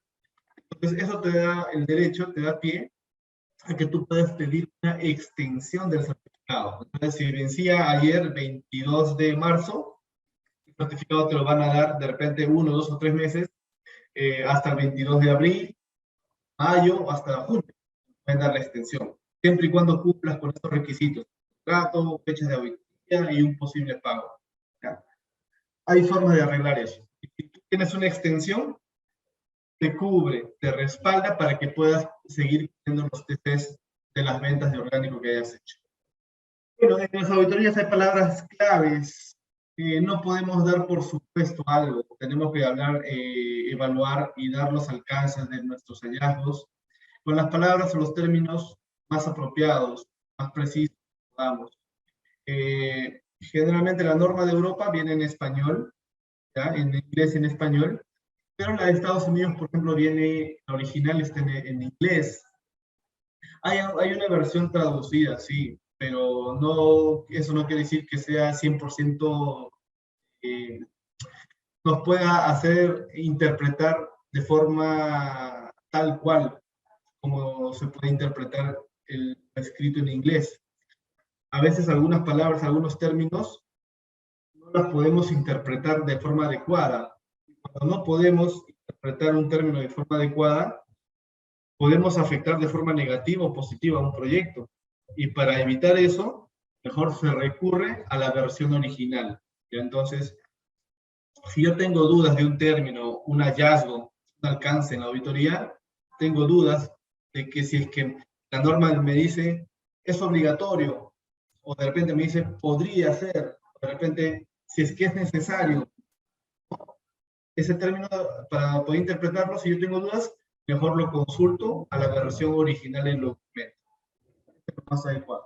Speaker 3: Entonces, eso te da el derecho, te da pie a que tú puedas pedir una extensión del certificado. Entonces, si vencía ayer, 22 de marzo, el certificado te lo van a dar de repente 1, 2 o 3 meses, hasta el 22 de abril, mayo o hasta junio. Pueden dar la extensión, siempre y cuando cumplas con estos requisitos: contrato, fechas de auditoría y un posible pago. ¿Ya? Hay formas de arreglar eso. Si tú tienes una extensión, te cubre, te respalda para que puedas seguir haciendo los TCs de las ventas de orgánico que hayas hecho. Bueno, en las auditorías hay palabras claves. No podemos dar por supuesto algo. Tenemos que hablar, evaluar y dar los alcances de nuestros hallazgos con las palabras o los términos más apropiados, más precisos, vamos. Generalmente la norma de Europa viene en español, ¿ya? En inglés y en español, pero la de Estados Unidos, por ejemplo, la original está en inglés. Hay una versión traducida, sí, pero eso no quiere decir que sea 100%, nos pueda hacer interpretar de forma tal cual como se puede interpretar el escrito en inglés. A veces algunas palabras, algunos términos, no las podemos interpretar de forma adecuada. Cuando no podemos interpretar un término de forma adecuada, podemos afectar de forma negativa o positiva a un proyecto. Y para evitar eso, mejor se recurre a la versión original. ¿Ya? Entonces, si yo tengo dudas de un término, un hallazgo, un alcance en la auditoría, tengo dudas de que si es que la norma me dice es obligatorio, o de repente me dice podría ser, o de repente si es que es necesario, ese término para poder interpretarlo, si yo tengo dudas, mejor lo consulto a la versión original del documento. Es lo más adecuado.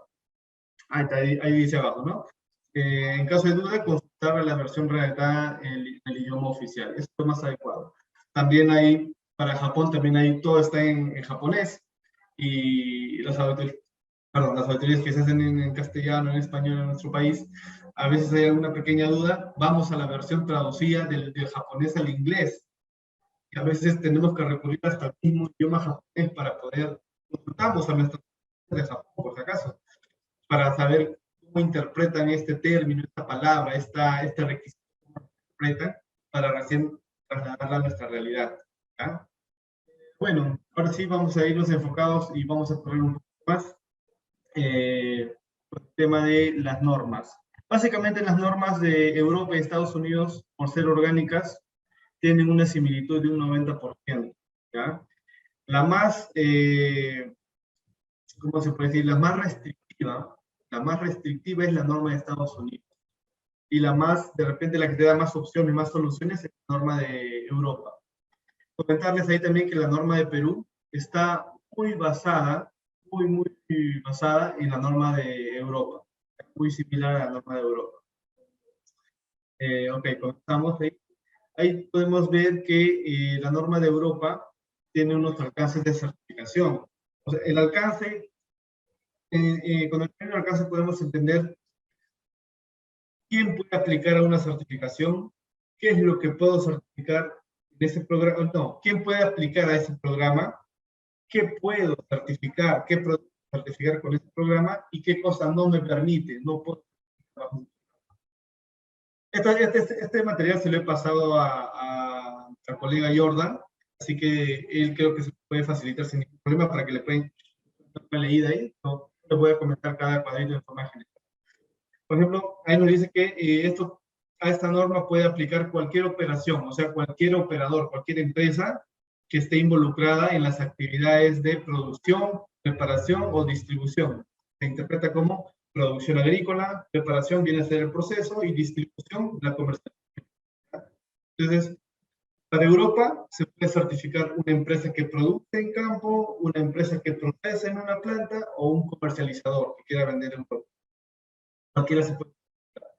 Speaker 3: Ahí dice abajo, ¿no? En caso de duda, consultar a la versión redactada en el idioma oficial. Eso es lo más adecuado. También hay, para Japón, también hay, todo está en japonés, y las auditorías que se hacen en castellano, en español en nuestro país, a veces hay alguna pequeña duda, vamos a la versión traducida del japonés al inglés. Y a veces tenemos que recurrir hasta el mismo idioma japonés para poder, consultamos a nuestros de Japón, por si acaso, para saber cómo interpretan este término, esta palabra, este requisito, cómo lo interpretan, para recién trasladarla a nuestra realidad. ¿Ya? Bueno, ahora sí vamos a irnos enfocados y vamos a correr un poco más el tema de las normas. Básicamente las normas de Europa y Estados Unidos, por ser orgánicas, tienen una similitud de un 90%. ¿Ya? La más, ¿cómo se puede decir? La más restrictiva es la norma de Estados Unidos. Y la más, de repente, la que te da más opciones, más soluciones, es la norma de Europa. Comentarles ahí también que la norma de Perú está muy basada en la norma de Europa. Muy similar a la norma de Europa. Ok, comenzamos ahí. Ahí podemos ver que la norma de Europa tiene unos alcances de certificación. O sea, el alcance, con el primer alcance podemos entender quién puede aplicar a una certificación, qué es lo que puedo certificar en ese programa, no, quién puede aplicar a ese programa, qué puedo certificar, qué puedo certificar con ese programa y qué cosa no me permite, no puedo. Este material se lo he pasado a nuestra colega Jordan, así que él creo que se puede facilitar sin ningún problema para que le puedan dar una leída ahí. No, les voy a comentar cada cuadrito de forma general. Por ejemplo, ahí nos dice que a esta norma puede aplicar cualquier operación, o sea, cualquier operador, cualquier empresa que esté involucrada en las actividades de producción, preparación o distribución. Se interpreta como producción agrícola, preparación viene a ser el proceso y distribución la comercialización. Entonces, para Europa se puede certificar una empresa que produce en campo, una empresa que procesa en una planta o un comercializador que quiera vender en producto. Cualquiera se puede certificar.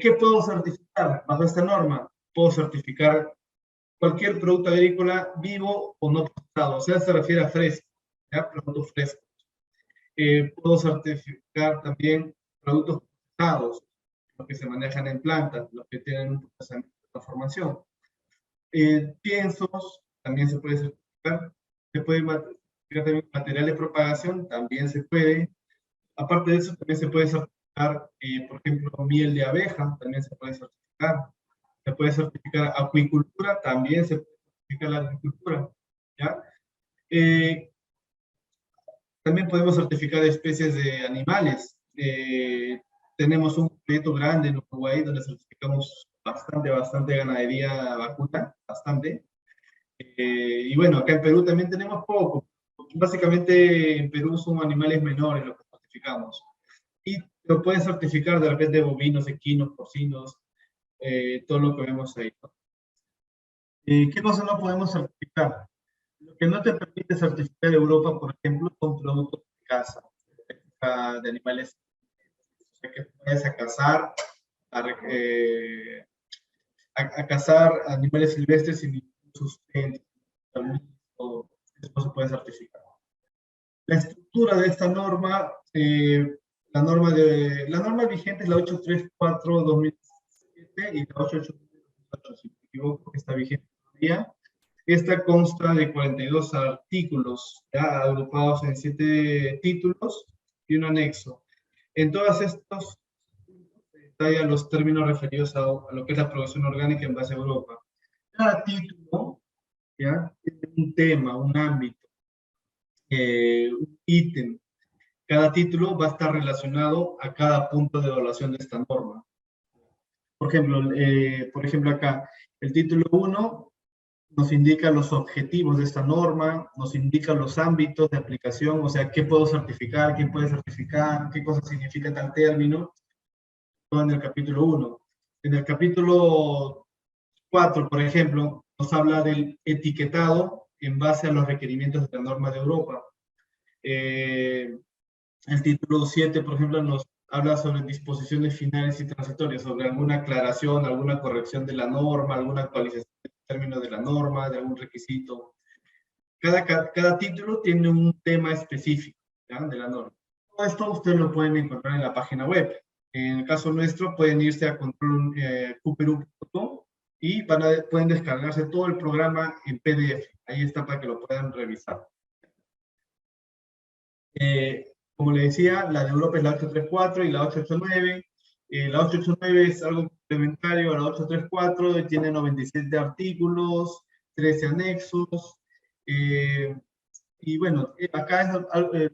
Speaker 3: ¿Qué puedo certificar bajo esta norma? Puedo certificar cualquier producto agrícola vivo o no procesado, o sea, se refiere a fresco, ¿ya? Productos frescos. Puedo certificar también productos procesados, los que se manejan en plantas, los que tienen un procesamiento de transformación. Piensos también se puede certificar. Se puede certificar también material de propagación, también se puede. Aparte de eso, también se puede certificar, por ejemplo, miel de abeja, también se puede certificar. Se puede certificar acuicultura, también se puede certificar la agricultura. ¿Ya? También podemos certificar especies de animales. Tenemos un proyecto grande en Uruguay donde certificamos bastante ganadería vacuna, bastante. Y bueno, acá en Perú también tenemos poco. Básicamente en Perú son animales menores los que certificamos. Y lo pueden certificar de repente bovinos, equinos, porcinos, todo lo que vemos ahí, ¿no? ¿Qué cosas no podemos certificar? Lo que no te permite certificar Europa, por ejemplo, son productos de caza, de animales, o sea, que puedes a cazar animales silvestres sin ningún sustento, eso no se puede certificar. La estructura de esta norma, la norma vigente es la 834/2007 y la 883/2008, si me equivoco, que está vigente todavía. Esta consta de 42 artículos, ya agrupados en 7 títulos y un anexo. En todos estos se detallan los términos referidos a lo que es la producción orgánica en base a Europa. Cada título, ¿ya?, tiene un tema, un ámbito, un ítem. Cada título va a estar relacionado a cada punto de evaluación de esta norma. Por ejemplo acá, el título 1 nos indica los objetivos de esta norma, nos indica los ámbitos de aplicación, o sea, qué puedo certificar, quién puede certificar, qué cosa significa tal término, todo en el capítulo 1. En el capítulo 4, por ejemplo, nos habla del etiquetado en base a los requerimientos de la norma de Europa. El título 7, por ejemplo, nos habla sobre disposiciones finales y transitorias, sobre alguna aclaración, alguna corrección de la norma, alguna actualización de términos de la norma, de algún requisito. Cada título tiene un tema específico, ¿ya?, de la norma. Todo esto ustedes lo pueden encontrar en la página web. En el caso nuestro, pueden irse a control.cuperu.com y pueden descargarse todo el programa en PDF. Ahí está para que lo puedan revisar. Como le decía, la de Europa es la 834 y la 889. La 889 es algo complementario a la 834, y tiene 97 artículos, 13 anexos. Y bueno, acá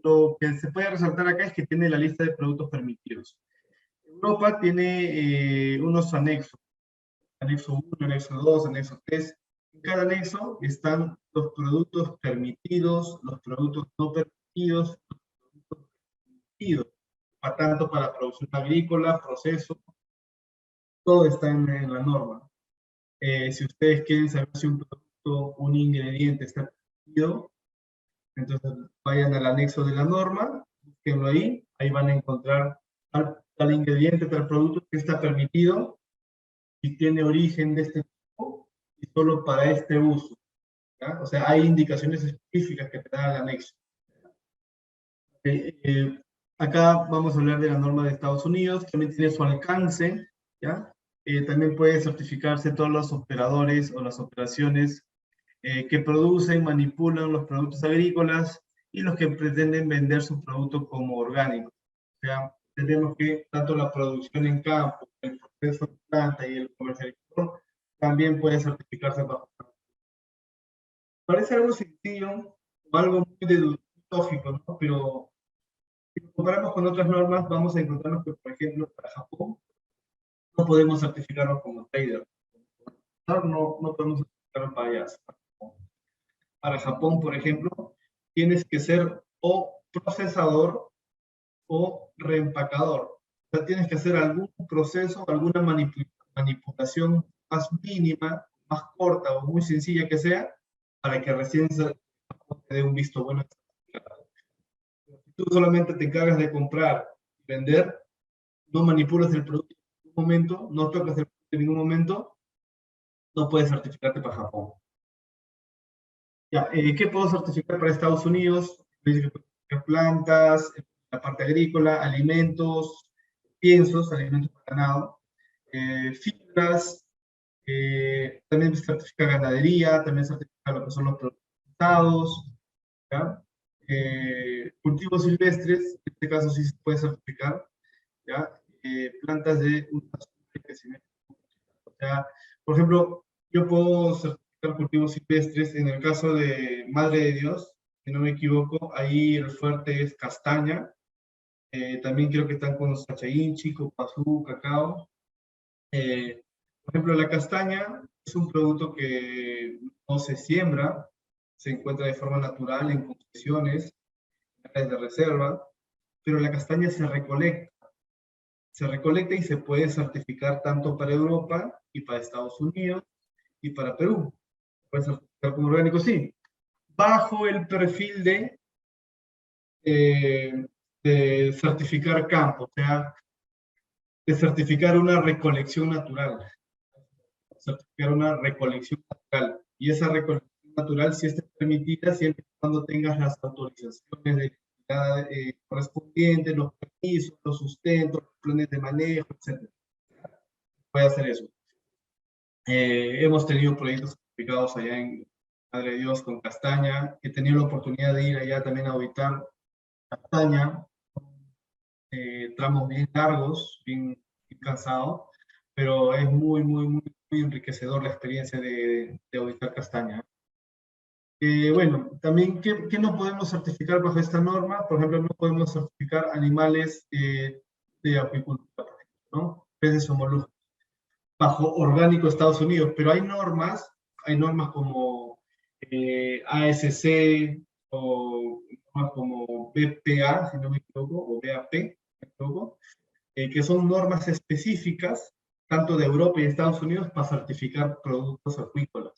Speaker 3: lo que se puede resaltar acá es que tiene la lista de productos permitidos. Europa tiene unos anexos, anexo 1, anexo 2, anexo 3. En cada anexo están los productos permitidos, los productos no permitidos, tanto para producción agrícola, proceso, todo está en la norma. Si ustedes quieren saber si un producto, un ingrediente está permitido, entonces vayan al anexo de la norma, búsquenlo ahí van a encontrar tal ingrediente, tal producto que está permitido y tiene origen de este tipo y solo para este uso, ¿ya? O sea, hay indicaciones específicas que te da el anexo. Acá vamos a hablar de la norma de Estados Unidos, que también tiene su alcance, ¿ya? También puede certificarse todos los operadores o las operaciones que producen, manipulan los productos agrícolas y los que pretenden vender su producto como orgánico. O sea, entendemos que tanto la producción en campo, el proceso de planta y el comercializador también puede certificarse bajo. Parece algo sencillo o algo muy lógico, ¿no? Pero si lo comparamos con otras normas, vamos a encontrarnos que, por ejemplo, para Japón, no podemos certificarnos como trader. No podemos certificarnos para allá. Para Japón, por ejemplo, tienes que ser o procesador o reempacador. O sea, tienes que hacer algún proceso, alguna manipulación más mínima, más corta o muy sencilla que sea, para que recién se dé un visto bueno. Si tú solamente te encargas de comprar y vender, no manipulas el producto en ningún momento, no tocas el producto en ningún momento, no puedes certificarte para Japón. Ya, ¿qué puedo certificar para Estados Unidos? Plantas, la parte agrícola, alimentos, piensos, alimentos para ganado, fibras, también certifica ganadería, también certifica lo que son los productos usados, ¿ya? Cultivos silvestres, en este caso sí se puede certificar, ¿ya? Plantas de crecimiento. O sea, por ejemplo, yo puedo certificar cultivos silvestres en el caso de Madre de Dios, si no me equivoco, ahí el fuerte es castaña. También creo que están con los Sachainchi, Copazú, cacao. Por ejemplo, la castaña es un producto que no se siembra, se encuentra de forma natural en concesiones, en áreas de reserva, pero la castaña se recolecta. Se recolecta y se puede certificar tanto para Europa y para Estados Unidos y para Perú. Puede certificar como orgánico, sí, bajo el perfil de certificar campo, o sea, de certificar una recolección natural. Certificar una recolección natural. Y esa recolección natural sí está permitida siempre y cuando tengas las autorizaciones de correspondientes, los permisos, los sustentos, los planes de manejo, etc. Puede hacer eso. Hemos tenido proyectos certificados allá en Madre de Dios con castaña. He tenido la oportunidad de ir allá también a auditar castaña, tramos bien largos, bien cansados, pero es muy enriquecedor la experiencia de auditar castaña. Bueno, también, ¿qué no podemos certificar bajo esta norma? Por ejemplo, no podemos certificar animales de acuicultura, por ejemplo, ¿no? Peces o moluscos, bajo orgánico Estados Unidos, pero hay normas como ASC o normas como BPA, si no me equivoco, o BAP, si no me equivoco, que son normas específicas tanto de Europa y Estados Unidos para certificar productos acuícolas,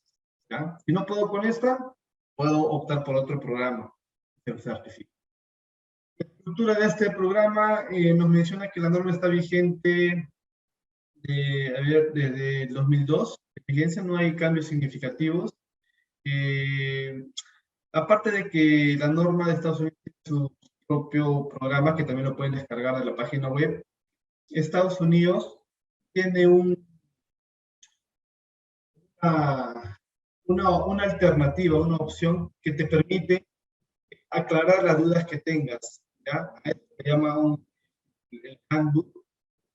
Speaker 3: ¿ya? Si no puedo con esta, puedo optar por otro programa que me certifique. La estructura de este programa nos menciona que la norma está vigente desde el 2002. De vigencia, no hay cambios significativos. Aparte de que la norma de Estados Unidos tiene su propio programa, que también lo pueden descargar de la página web, Estados Unidos tiene una alternativa, una opción que te permite aclarar las dudas que tengas, ¿ya? Se llama el handbook,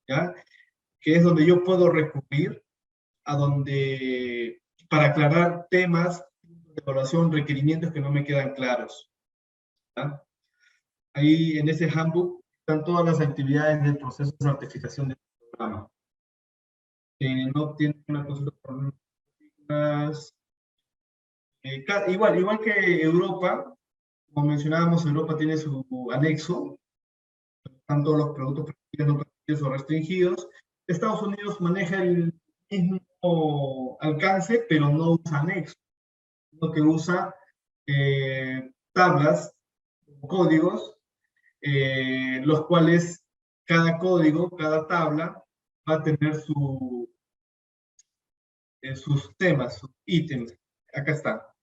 Speaker 3: ¿ya? Que es donde yo puedo recurrir para aclarar temas de evaluación, requerimientos que no me quedan claros, ¿ya? Ahí en ese handbook están todas las actividades del proceso de certificación del programa. No tiene una consulta por igual que Europa, como mencionábamos, Europa tiene su anexo, están todos los productos permitidos, no permitidos o restringidos. Estados Unidos maneja el mismo alcance, pero no usa anexo, sino que usa tablas, códigos, los cuales cada código, cada tabla, va a tener sus temas, sus ítems. Acá está,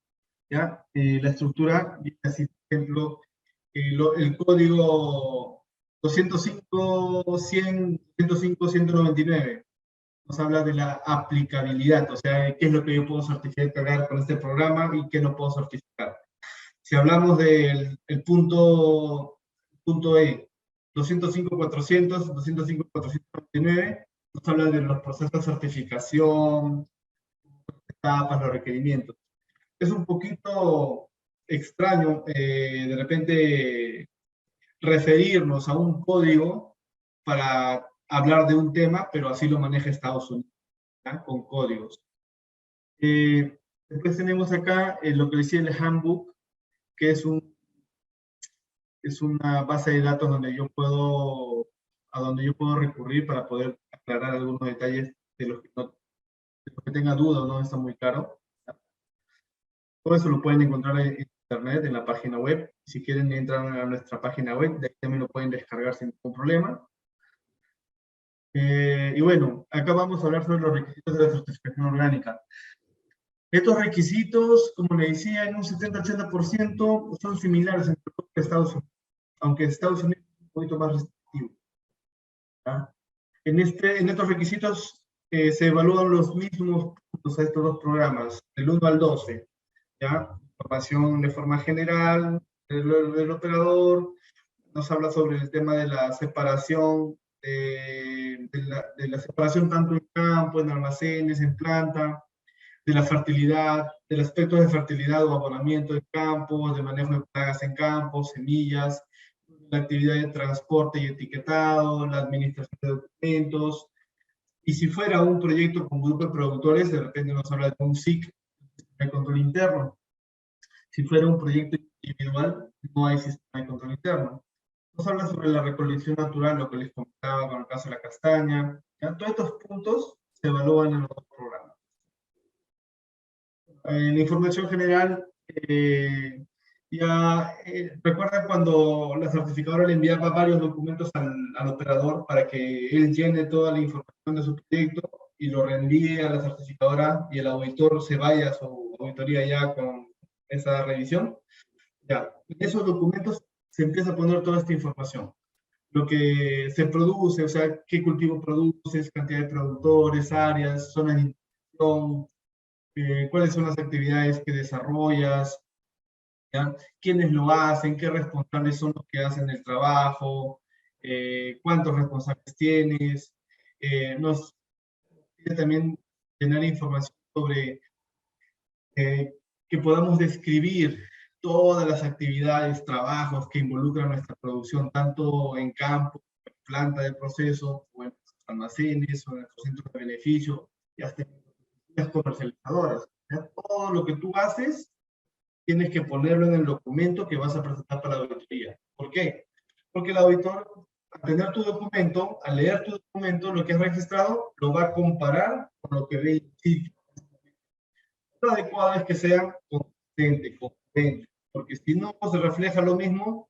Speaker 3: ¿ya? La estructura, así, por ejemplo, el código 205.100.205.199 nos habla de la aplicabilidad, o sea, qué es lo que yo puedo certificar con este programa y qué no puedo certificar. Si hablamos del punto E, 205.400, 205.499, nos habla de los procesos de certificación, etapas, los requerimientos. Es un poquito extraño de repente referirnos a un código para hablar de un tema, pero así lo maneja Estados Unidos, ¿ya? Con códigos. Después tenemos acá lo que decía el handbook, que es una base de datos a donde yo puedo recurrir para poder aclarar algunos detalles de los que tenga duda o no está muy claro. Todo eso lo pueden encontrar en internet, en la página web. Si quieren, entran a nuestra página web, de ahí también lo pueden descargar sin ningún problema. Y bueno, acá vamos a hablar sobre los requisitos de la certificación orgánica. Estos requisitos, como le decía, en un 70-80% son similares entre Estados Unidos, aunque Estados Unidos es un poquito más restrictivo, ¿ya? En estos requisitos se evalúan los mismos puntos a estos dos programas, del 1 al 12, ¿ya? Información de forma general del operador, nos habla sobre el tema de la separación, de la separación tanto en campo, en almacenes, en planta, de la fertilidad, del aspecto de fertilidad o abonamiento de campos, de manejo de plagas en campos, semillas, la actividad de transporte y etiquetado, la administración de documentos. Y si fuera un proyecto con grupo de productores, de repente nos habla de un SIC, de control interno. Si fuera un proyecto individual, no hay sistema de control interno. Nos habla sobre la recolección natural, lo que les comentaba con el caso de la castaña. ¿Ya? Todos estos puntos se evalúan en los dos programas. En la información general, recuerdan cuando la certificadora le enviaba varios documentos al operador para que él llene toda la información de su proyecto y lo reenvíe a la certificadora y el auditor se vaya a su auditoría ya con esa revisión. Ya, en esos documentos se empieza a poner toda esta información. Lo que se produce, o sea, qué cultivo produces, cantidad de productores, áreas, zonas de intención, cuáles son las actividades que desarrollas, ¿ya? Quiénes lo hacen, qué responsables son los que hacen el trabajo, cuántos responsables tienes. Nos pide también tener información sobre que podamos describir todas las actividades, trabajos que involucran nuestra producción, tanto en campo, en planta de proceso, o en nuestros almacenes, o en nuestros centros de beneficio, y hasta en las comercializadoras. ¿Ya? Todo lo que tú haces, tienes que ponerlo en el documento que vas a presentar para la auditoría. ¿Por qué? Porque el auditor, al tener tu documento, al leer tu documento, lo que has registrado, lo va a comparar con lo que ve el sitio. Lo adecuado es que sea consistente, porque si no se refleja lo mismo,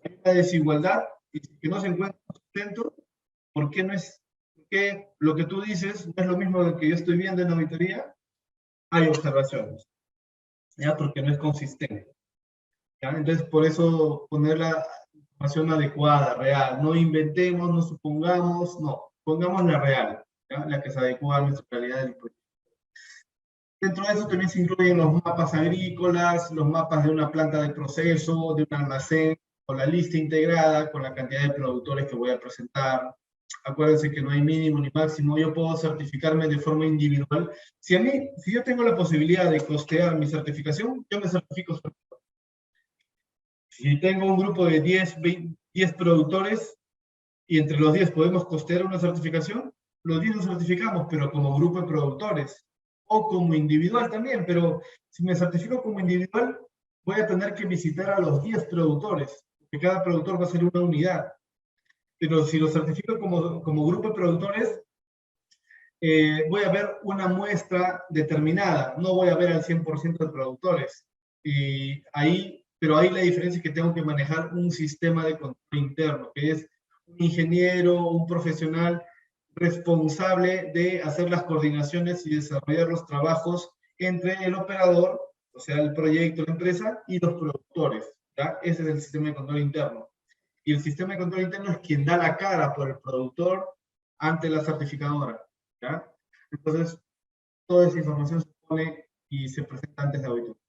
Speaker 3: hay una desigualdad y que no se encuentra sustento, ¿por qué no es, por qué lo que tú dices no es lo mismo que yo estoy viendo en la auditoría? Hay observaciones, ¿ya? Porque no es consistente, ¿ya? Entonces, por eso poner la información adecuada, real, no inventemos, no supongamos, no, pongamos la real, ¿ya? La que se adecua a nuestra realidad del proyecto. Dentro de eso también se incluyen los mapas agrícolas, los mapas de una planta de proceso, de un almacén, con la lista integrada, con la cantidad de productores que voy a presentar. Acuérdense que no hay mínimo ni máximo, yo puedo certificarme de forma individual. Si yo tengo la posibilidad de costear mi certificación, yo me certifico solo. Si tengo un grupo de 10 productores y entre los 10 podemos costear una certificación, los 10 nos certificamos, pero como grupo de productores o como individual también, pero si me certifico como individual, voy a tener que visitar a los 10 productores, porque cada productor va a ser una unidad. Pero si lo certifico como grupo de productores, voy a ver una muestra determinada, no voy a ver al 100% de productores. Pero ahí la diferencia es que tengo que manejar un sistema de control interno, que es un ingeniero, un profesional responsable de hacer las coordinaciones y desarrollar los trabajos entre el operador, o sea, el proyecto, la empresa, y los productores, ¿ya? Ese es el sistema de control interno. Y el sistema de control interno es quien da la cara por el productor ante la certificadora, ¿ya? Entonces, toda esa información se pone y se presenta antes de auditoría.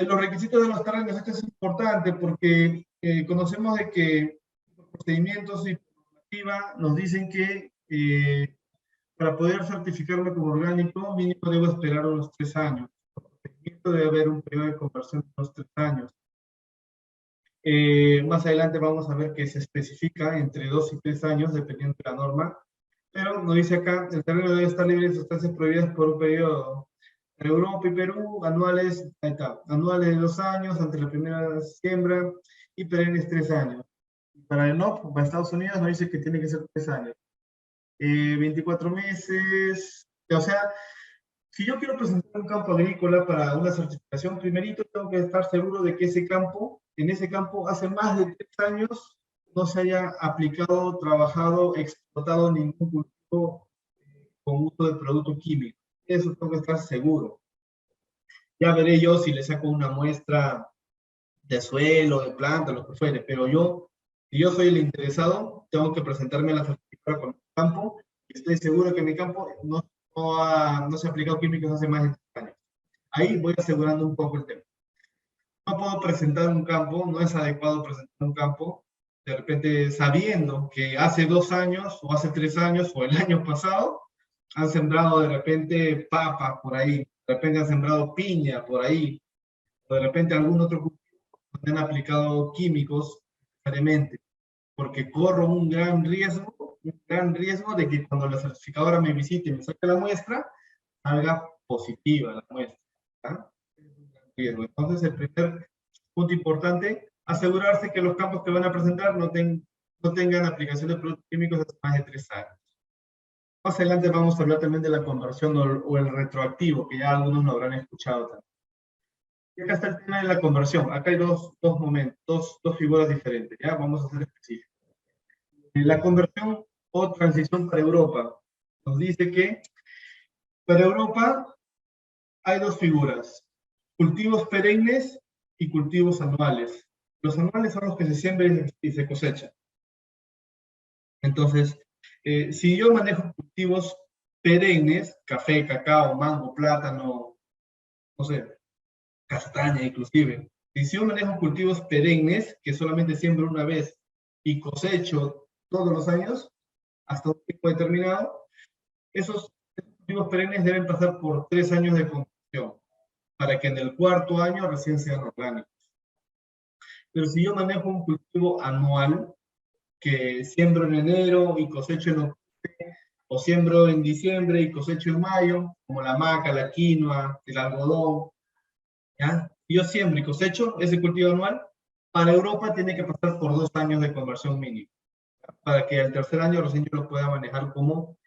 Speaker 3: Los requisitos de los terrenos, esto es importante porque conocemos de que los procedimientos y normativa nos dicen que para poder certificarme como orgánico, mínimo debo esperar unos 3 años. Por procedimiento debe haber un periodo de conversión de unos 3 años. Más adelante vamos a ver que se especifica entre 2 y 3 años, dependiendo de la norma, pero nos dice acá, el terreno debe estar libre de sustancias prohibidas por un periodo. En Europa y Perú, anuales, ahí está, anuales de 2 años, ante la primera siembra, y perennes 3 años. Para el NOP, para Estados Unidos, nos dice que tiene que ser 3 años. 24 meses, o sea, si yo quiero presentar un campo agrícola para una certificación, primerito tengo que estar seguro de que en ese campo, hace más de 3 años, no se haya aplicado, trabajado, explotado ningún cultivo con uso de producto químico. Eso tengo que estar seguro. Ya veré yo si le saco una muestra de suelo, de planta, lo que fuere, pero si yo soy el interesado, tengo que presentarme a la certificadora con el campo, y estoy seguro que mi campo no se ha aplicado químicos hace más de 3 años. Ahí voy asegurando un poco el tema. No puedo presentar un campo, no es adecuado presentar un campo, de repente sabiendo que hace 2 años, o hace 3 años, o el año pasado, han sembrado de repente papa por ahí, de repente han sembrado piña por ahí, o de repente algún otro cultivo han aplicado químicos necesariamente, porque corro un gran riesgo de que cuando la certificadora me visite y me saque la muestra, salga positiva la muestra, ¿tá? Entonces, el primer punto importante, asegurarse que los campos que van a presentar no tengan aplicación de productos químicos hace más de 3 años. Más adelante vamos a hablar también de la conversión o el retroactivo, que ya algunos lo habrán escuchado también. Y acá está el tema de la conversión. Acá hay dos momentos, dos figuras diferentes, ¿ya? Vamos a ser específicos. La conversión o transición para Europa. Nos dice que para Europa hay 2 figuras, cultivos perennes y cultivos anuales. Los anuales son los que se siembran y se cosechan. Entonces, si yo manejo cultivos perennes, café, cacao, mango, plátano, no sé, castaña inclusive, y si yo manejo cultivos perennes, que solamente siembro una vez y cosecho todos los años, hasta un tiempo determinado, esos cultivos perennes deben pasar por 3 años de conversión, para que en el 4.º año recién sean orgánicos. Pero si yo manejo un cultivo anual, que siembro en enero y cosecho en octubre, o siembro en diciembre y cosecho en mayo, como la maca, la quinoa, el algodón, ¿ya? Yo siembro y cosecho ese cultivo anual, para Europa tiene que pasar por 2 años de conversión mínima, para que al 3.er año recién yo lo pueda manejar como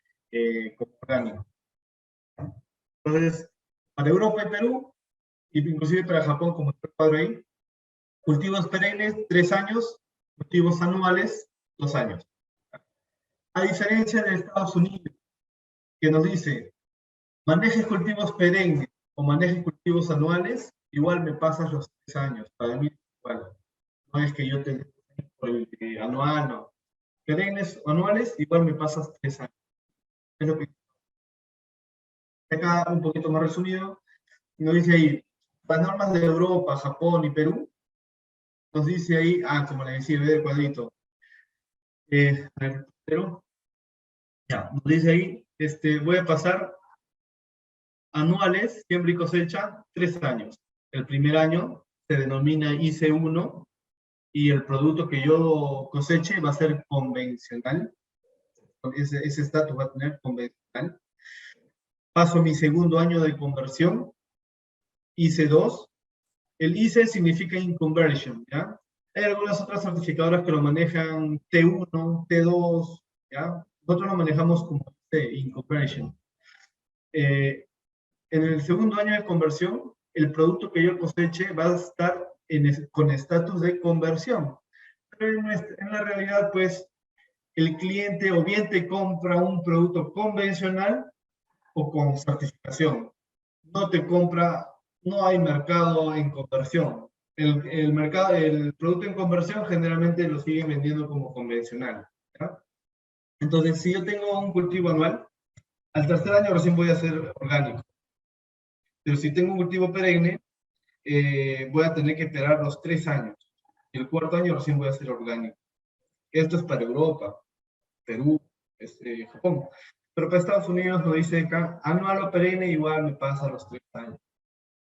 Speaker 3: orgánico. Entonces, para Europa y Perú, inclusive para Japón, como está el cuadro ahí, cultivos perennes, 3 años, cultivos anuales, 2 años. A diferencia de Estados Unidos, que nos dice, manejes cultivos perennes o manejes cultivos anuales, igual me pasas los 3 años. Para mí, igual. No es que yo te por el anual, no. Perennes o anuales, igual me pasas 3 años. Es lo que acá un poquito más resumido, nos dice ahí, las normas de Europa, Japón y Perú, nos dice ahí, como le decía, ve el cuadrito. A ver, Perú, ya, nos dice ahí, voy a pasar anuales, siembra y cosecha, 3 años. El primer año se denomina IC1 y el producto que yo coseche va a ser convencional. Ese estatus va a tener convencional. Paso mi segundo año de conversión, IC2. El IC significa Inconversion, ¿ya? Hay algunas otras certificadoras que lo manejan T1, T2, ¿ya? Nosotros lo manejamos como T, Inconversion. En el segundo año de conversión, el producto que yo coseche va a estar con estatus de conversión. Pero en la realidad, pues, el cliente o bien te compra un producto convencional o con certificación. No te compra, no hay mercado en conversión. El producto en conversión generalmente lo siguen vendiendo como convencional, ¿ya? Entonces, si yo tengo un cultivo anual, al tercer año recién voy a hacer orgánico. Pero si tengo un cultivo perenne, voy a tener que esperar los 3 años. Y el cuarto año recién voy a hacer orgánico. Esto es para Europa, Perú, Japón. Pero para Estados Unidos nos dice acá, anual o perenne igual me pasa los 3 años.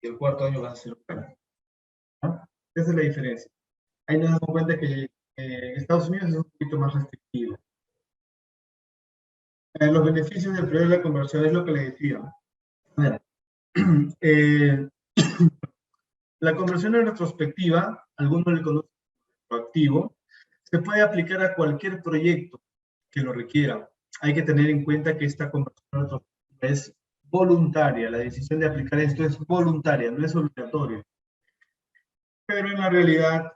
Speaker 3: Y el cuarto año va a ser orgánico. ¿No? Esa es la diferencia. Ahí nos damos cuenta que Estados Unidos es un poquito más restrictivo. Los beneficios del periodo de la conversión es lo que les decía. A ver, la conversión en retrospectiva, algunos le conocen como retroactivo, se puede aplicar a cualquier proyecto que lo requiera. Hay que tener en cuenta que esta conversión en retrospectiva es voluntaria. La decisión de aplicar esto es voluntaria, no es obligatoria. Pero en la realidad,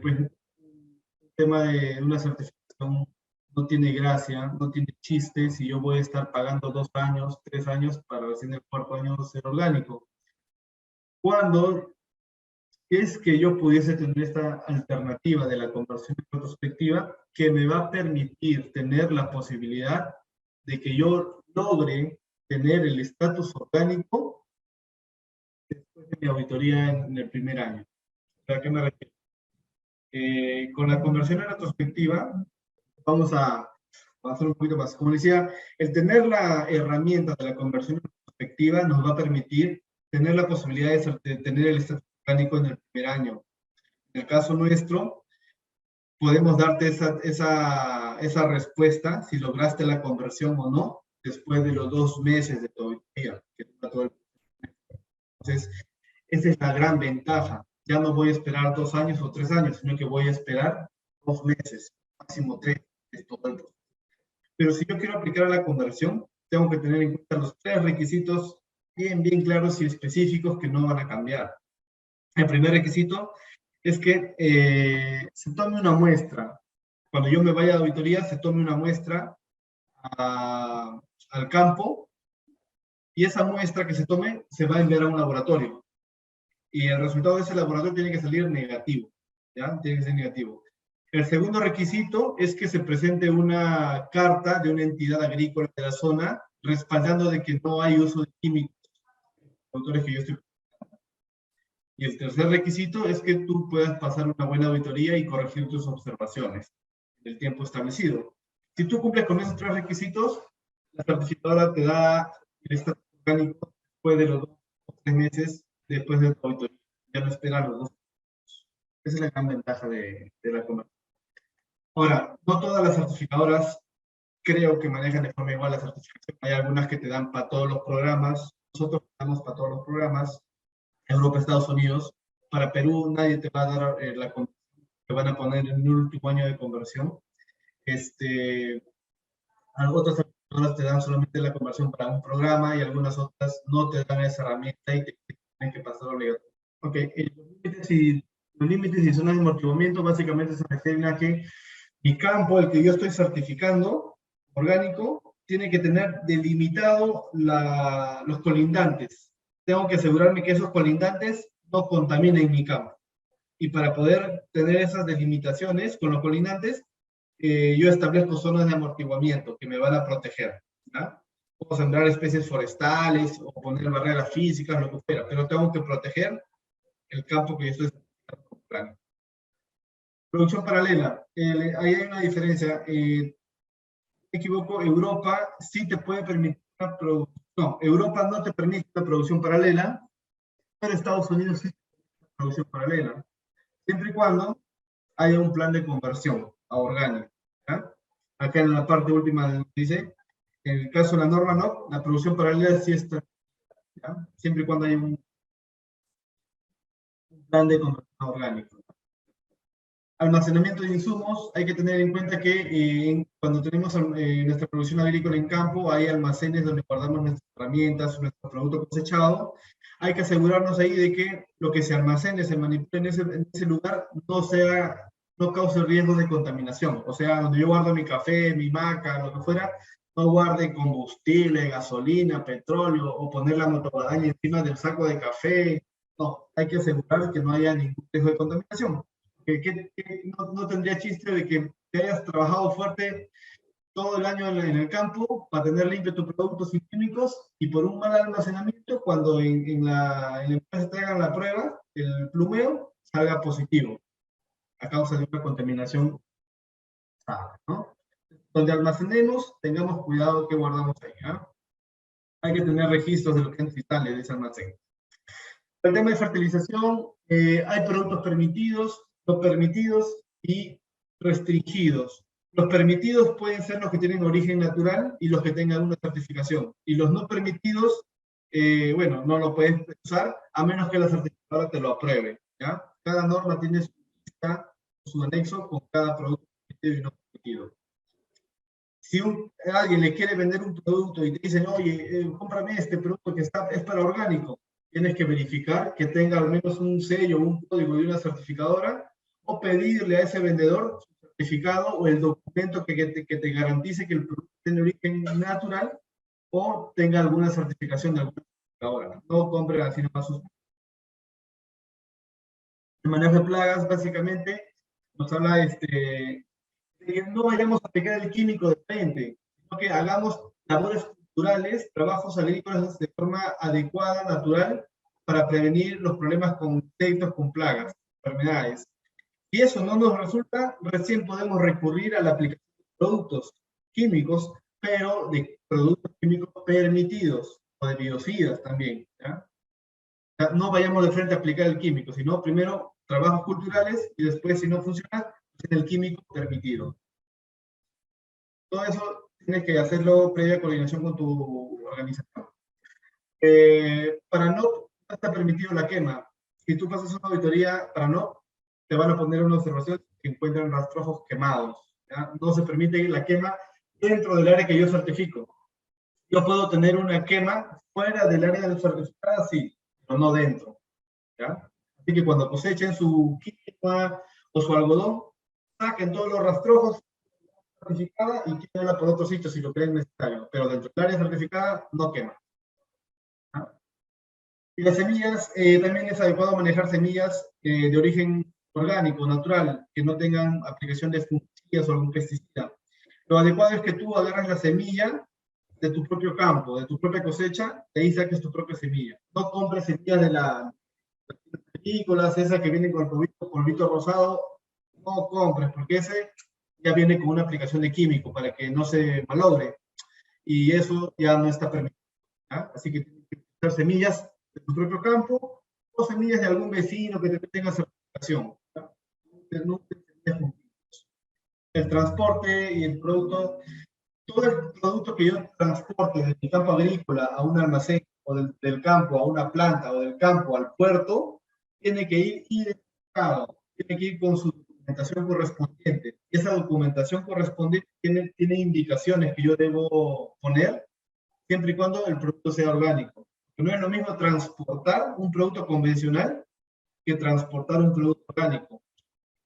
Speaker 3: pues, el tema de una certificación no tiene gracia, no tiene chiste si yo voy a estar pagando 2 años, 3 años para recién el cuarto año ser orgánico. Cuando es que yo pudiese tener esta alternativa de la conversión retrospectiva que me va a permitir tener la posibilidad de que yo logre tener el estatus orgánico después de mi auditoría en el primer año. ¿A qué me refiero? Con la conversión en retrospectiva, vamos a hacer un poquito más. Como decía, el tener la herramienta de la conversión en retrospectiva nos va a permitir tener la posibilidad de tener el estatus orgánico en el primer año. En el caso nuestro, podemos darte esa respuesta, si lograste la conversión o no, después de los 2 meses de tu auditoría. Entonces, esa es la gran ventaja. Ya no voy a esperar 2 años o 3 años, sino que voy a esperar 2 meses, máximo 3, es todo el proceso. Pero si yo quiero aplicar a la conversión, tengo que tener en cuenta los 3 requisitos bien claros y específicos que no van a cambiar. El primer requisito es que se tome una muestra. Cuando yo me vaya a auditoría, se tome una muestra al campo y esa muestra que se tome se va a enviar a un laboratorio. Y el resultado de ese laboratorio tiene que salir negativo, ¿ya? Tiene que ser negativo. El segundo requisito es que se presente una carta de una entidad agrícola de la zona respaldando de que no hay uso de químicos, autores que yo estoy. Y el tercer requisito es que tú puedas pasar una buena auditoría y corregir tus observaciones en el tiempo establecido. Si tú cumples con esos 3 requisitos, la certificadora te da el estatus orgánico después de los 2 o 3 meses después de tu auditoría. Ya no esperan los 2 años. Esa es la gran ventaja de la conversión. Ahora, no todas las certificadoras creo que manejan de forma igual la certificación. Hay algunas que te dan para todos los programas. Nosotros damos para todos los programas. Europa, Estados Unidos. Para Perú nadie te va a dar la conversión que van a poner en el último año de conversión. Otras certificadoras te dan solamente la conversión para un programa y algunas otras no te dan esa herramienta y te Tienes que pasar obligatorio. Ok, los límites y zonas de amortiguamiento básicamente se refieren a que mi campo, el que yo estoy certificando, orgánico, tiene que tener delimitado los colindantes. Tengo que asegurarme que esos colindantes no contaminen mi campo. Y para poder tener esas delimitaciones con los colindantes, yo establezco zonas de amortiguamiento que me van a proteger, ¿ya? Puedo sembrar especies forestales o poner barreras físicas, lo que fuera, pero tengo que proteger el campo que yo estoy certificando. Producción paralela. Ahí hay una diferencia. Me equivoco, Europa sí te puede permitir una producción. No, Europa no te permite una producción paralela, pero Estados Unidos sí te permite una producción paralela. Siempre y cuando haya un plan de conversión a orgánico, ¿ya? Acá en la parte última dice, en el caso de la norma no, la producción paralela sí está, ¿ya? Siempre y cuando haya un plan de conversión orgánico. Almacenamiento de insumos, hay que tener en cuenta que cuando tenemos nuestra producción agrícola en campo, hay almacenes donde guardamos nuestras herramientas, nuestro producto cosechado. Hay que asegurarnos ahí de que lo que se almacene, se manipule en ese lugar, no cause riesgos de contaminación. O sea, donde yo guardo mi café, mi maca, lo que fuera, no guarde combustible, gasolina, petróleo, o poner la motoguadaña encima del saco de café. No, hay que asegurar que no haya ningún riesgo de contaminación. No tendría chiste de que te hayas trabajado fuerte todo el año en el campo para tener limpio tus productos sin químicos y por un mal almacenamiento, cuando en la empresa te hagan la prueba, el plumeo salga positivo a causa de una contaminación, ¿no? Donde almacenemos, tengamos cuidado que guardamos ahí, ¿no? Hay que tener registros de los agentes vitales de ese almacén. El tema de fertilización, hay productos permitidos, no permitidos y restringidos. Los permitidos pueden ser los que tienen origen natural y los que tengan una certificación. Y los no permitidos, bueno, no lo puedes usar a menos que la certificadora te lo apruebe, ¿ya? Cada norma tiene su anexo con cada producto permitido y no permitido. Si alguien le quiere vender un producto y te dicen, oye, cómprame este producto que es para orgánico, tienes que verificar que tenga al menos un sello o un código de una certificadora, o pedirle a ese vendedor su certificado o el documento que te garantice que el producto tiene origen natural o tenga alguna certificación de alguna certificadora. No compre así nomás sus. El manejo de plagas, básicamente, nos habla de que no vayamos a aplicar el químico de frente, sino que hagamos labores culturales, trabajos agrícolas de forma adecuada, natural, para prevenir los problemas con insectos, con plagas, enfermedades. Si eso no nos resulta, recién podemos recurrir a la aplicación de productos químicos, pero de productos químicos permitidos, o de biocidas también, ¿ya? O sea, no vayamos de frente a aplicar el químico, sino primero trabajos culturales y después, si no funciona, el químico permitido. Todo eso tienes que hacerlo previa coordinación con tu organización. Para no está permitido la quema. Si tú pasas una auditoría para no, te van a poner una observación que encuentran rastrojos quemados, ¿ya? No se permite la quema dentro del área que yo certifico. Yo puedo tener una quema fuera del área del certificado, sí, pero no dentro, ¿ya? Así que cuando cosechen su quinoa o su algodón, saquen todos los rastrojos certificada y quédenla por otro sitio si lo creen necesario, pero dentro del área certificada no quema. ¿Ah? Y las semillas, también es adecuado manejar semillas de origen orgánico, natural, que no tengan aplicación de fungicidas o algún pesticida. Lo adecuado es que tú agarras la semilla de tu propio campo, de tu propia cosecha, y ahí saques tu propia semilla. No compres semillas de las películas, esas que vienen con el polvito rosado, no compres, porque ese ya viene con una aplicación de químico para que no se malogre, y eso ya no está permitido, ¿ya? Así que tienes que usar semillas de tu propio campo o semillas de algún vecino que tenga certificación, ¿ya? El transporte y el producto, todo el producto que yo transporte de mi campo agrícola a un almacén, o del campo a una planta, o del campo al puerto, tiene que ir identificado, tiene que ir con su documentación correspondiente. Esa documentación correspondiente tiene indicaciones que yo debo poner, siempre y cuando el producto sea orgánico. No es lo mismo transportar un producto convencional que transportar un producto orgánico.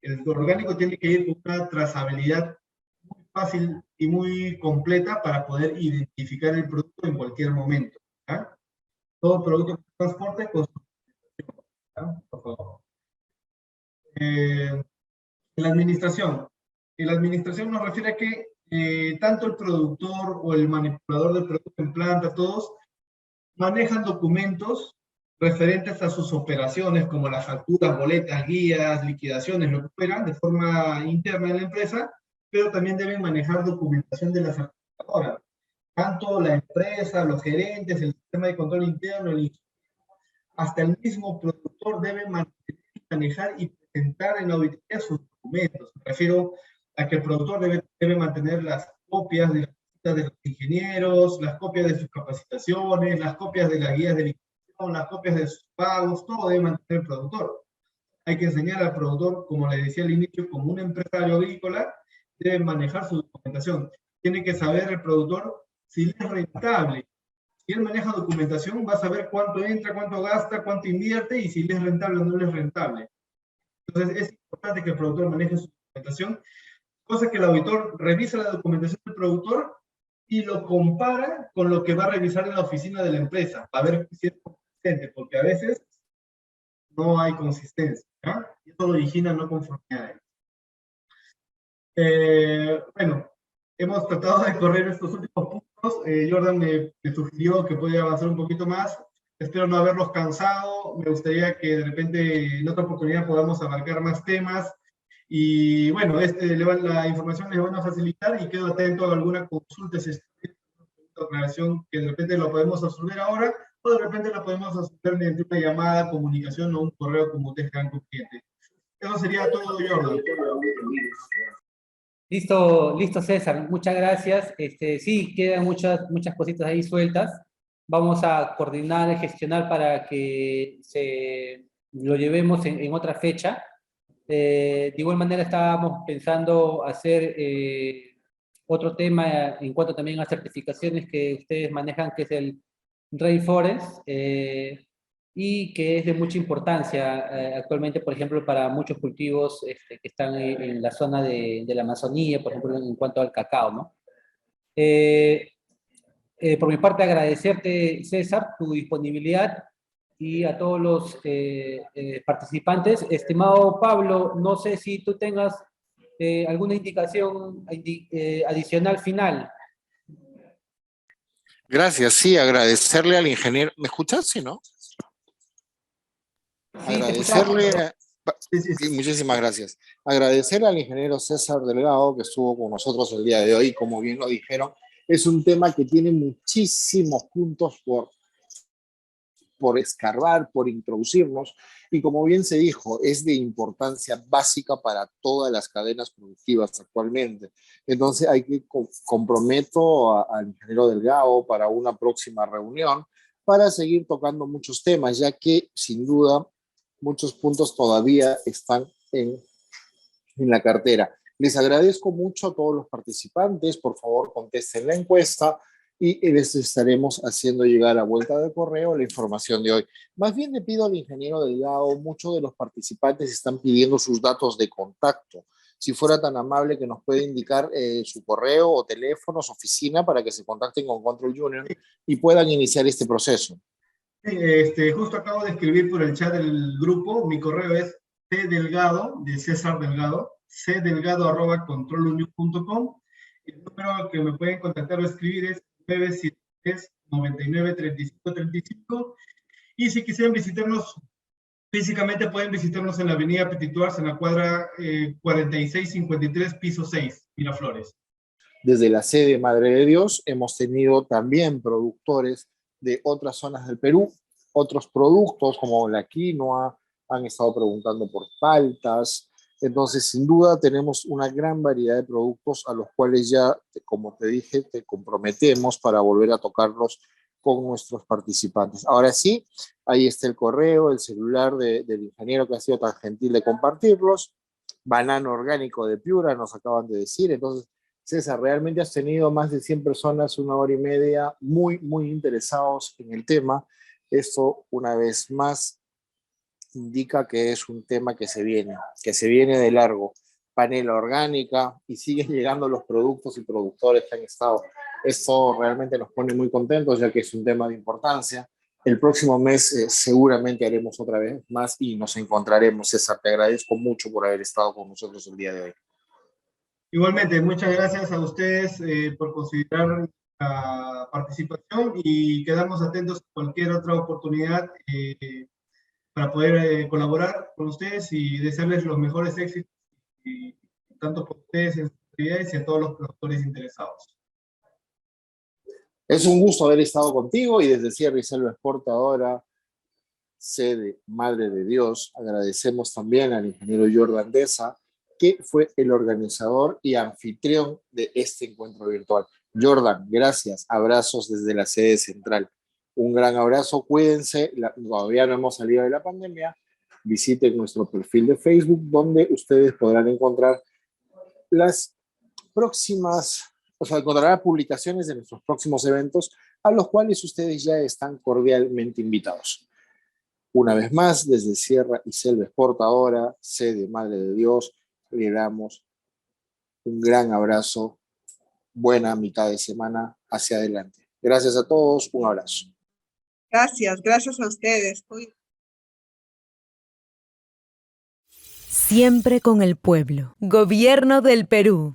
Speaker 3: El orgánico tiene que ir con una trazabilidad muy fácil y muy completa para poder identificar el producto en cualquier momento. ¿Ya? Todo producto que transporte con su... ¿Ya? Por favor. La administración. La administración nos refiere a que tanto el productor o el manipulador del producto en planta, todos, manejan documentos referentes a sus operaciones, como las facturas, boletas, guías, liquidaciones, lo que fuera, de forma interna en la empresa, pero también deben manejar documentación de las administradoras. Tanto la empresa, los gerentes, el sistema de control interno, hasta el mismo productor debe manejar y presentar en la auditoría sus documentos. Me refiero a que el productor debe mantener las copias de las citas de los ingenieros, las copias de sus capacitaciones, las copias de las guías de liquidación, las copias de sus pagos, todo debe mantener el productor. Hay que enseñar al productor, como le decía al inicio, como un empresario agrícola, debe manejar su documentación. Tiene que saber el productor si es rentable. Si él maneja documentación, va a saber cuánto entra, cuánto gasta, cuánto invierte y si le es rentable o no le es rentable. Entonces es importante que el productor maneje su documentación, cosa que el auditor revisa la documentación del productor y lo compara con lo que va a revisar en la oficina de la empresa, para ver si es consistente, porque a veces no hay consistencia, ¿ya? Y eso origina no conformidades. Bueno, hemos tratado de correr estos últimos puntos. Jordan me sugirió que podía avanzar un poquito más. Espero no haberlos cansado. Me gustaría que de repente en otra oportunidad podamos abarcar más temas. Y bueno, la información les van a facilitar y quedo atento a alguna consulta, aclaración que de repente lo podemos absorber ahora o de repente lo podemos absorber mediante una llamada, comunicación o un correo como ustedes crean conveniente. Eso sería todo, Jordan.
Speaker 2: Listo, listo, César. Muchas gracias. Sí, quedan muchas cositas ahí sueltas. Vamos a coordinar y gestionar para que lo llevemos en otra fecha. De igual manera estábamos pensando hacer otro tema en cuanto también a certificaciones que ustedes manejan, que es el Rainforest, y que es de mucha importancia actualmente, por ejemplo, para muchos cultivos que están en la zona de la Amazonía, por ejemplo, en cuanto al cacao, ¿no? Por mi parte, agradecerte, César, tu disponibilidad y a todos los participantes. Estimado Pablo, no sé si tú tengas alguna indicación adicional final.
Speaker 1: Gracias, sí, agradecerle al ingeniero. ¿Me escuchas? Sí, ¿no?
Speaker 2: Sí, te escuchamos.
Speaker 1: Agradecerle, sí, muchísimas gracias. Agradecer al ingeniero César Delgado que estuvo con nosotros el día de hoy, como bien lo dijeron, es un tema que tiene muchísimos puntos por escarbar, por introducirnos, y como bien se dijo, es de importancia básica para todas las cadenas productivas actualmente. Entonces hay que comprometo al ingeniero Delgado para una próxima reunión para seguir tocando muchos temas, ya que sin duda muchos puntos todavía están en la cartera. Les agradezco mucho a todos los participantes. Por favor, contesten la encuesta y les estaremos haciendo llegar a vuelta de correo la información de hoy. Más bien le pido al ingeniero Delgado, muchos de los participantes están pidiendo sus datos de contacto. Si fuera tan amable que nos puede indicar su correo o teléfono, su oficina, para que se contacten con Control Junior y puedan iniciar este proceso.
Speaker 3: Justo acabo de escribir por el chat del grupo. Mi correo es cdelgado, de César Delgado, cdelgado@controlunion.com. El número que me pueden contactar o escribir es 973-99-3535. Y si quisieran visitarnos físicamente, pueden visitarnos en la avenida Petituars, en la cuadra 4653, piso 6, Miraflores.
Speaker 1: Desde la sede Madre de Dios hemos tenido también productores de otras zonas del Perú, otros productos como la quinoa, han estado preguntando por paltas. Entonces, sin duda, tenemos una gran variedad de productos a los cuales ya, como te dije, te comprometemos para volver a tocarlos con nuestros participantes. Ahora sí, ahí está el correo, el celular del ingeniero que ha sido tan gentil de compartirlos. Banano orgánico de Piura, nos acaban de decir. Entonces, César, realmente has tenido más de 100 personas, 1 hora y media, muy, muy interesados en el tema. Esto, una vez más, indica que es un tema que se viene de largo. Panela orgánica y siguen llegando los productos y productores que han estado. Esto realmente nos pone muy contentos, ya que es un tema de importancia. El próximo mes seguramente haremos otra vez más y nos encontraremos. César, te agradezco mucho por haber estado con nosotros el día de hoy.
Speaker 3: Igualmente, muchas gracias a ustedes por considerar la participación y quedamos atentos a cualquier otra oportunidad para poder colaborar con ustedes y desearles los mejores éxitos, y, tanto por ustedes en sus actividades y a todos los productores interesados.
Speaker 1: Es un gusto haber estado contigo y desde Sierra y Selva Exportadora, sede Madre de Dios, agradecemos también al ingeniero Jordan Deza, que fue el organizador y anfitrión de este encuentro virtual. Jordan, gracias, abrazos desde la sede central. Un gran abrazo, cuídense, todavía no hemos salido de la pandemia. Visiten nuestro perfil de Facebook, donde ustedes podrán encontrar las próximas, o sea, encontrarán publicaciones de nuestros próximos eventos, a los cuales ustedes ya están cordialmente invitados. Una vez más, desde Sierra y Selva Exportadora, sede Madre de Dios, le damos un gran abrazo, buena mitad de semana hacia adelante. Gracias a todos, un abrazo.
Speaker 4: Gracias a ustedes.
Speaker 5: Siempre con el pueblo. Gobierno del Perú.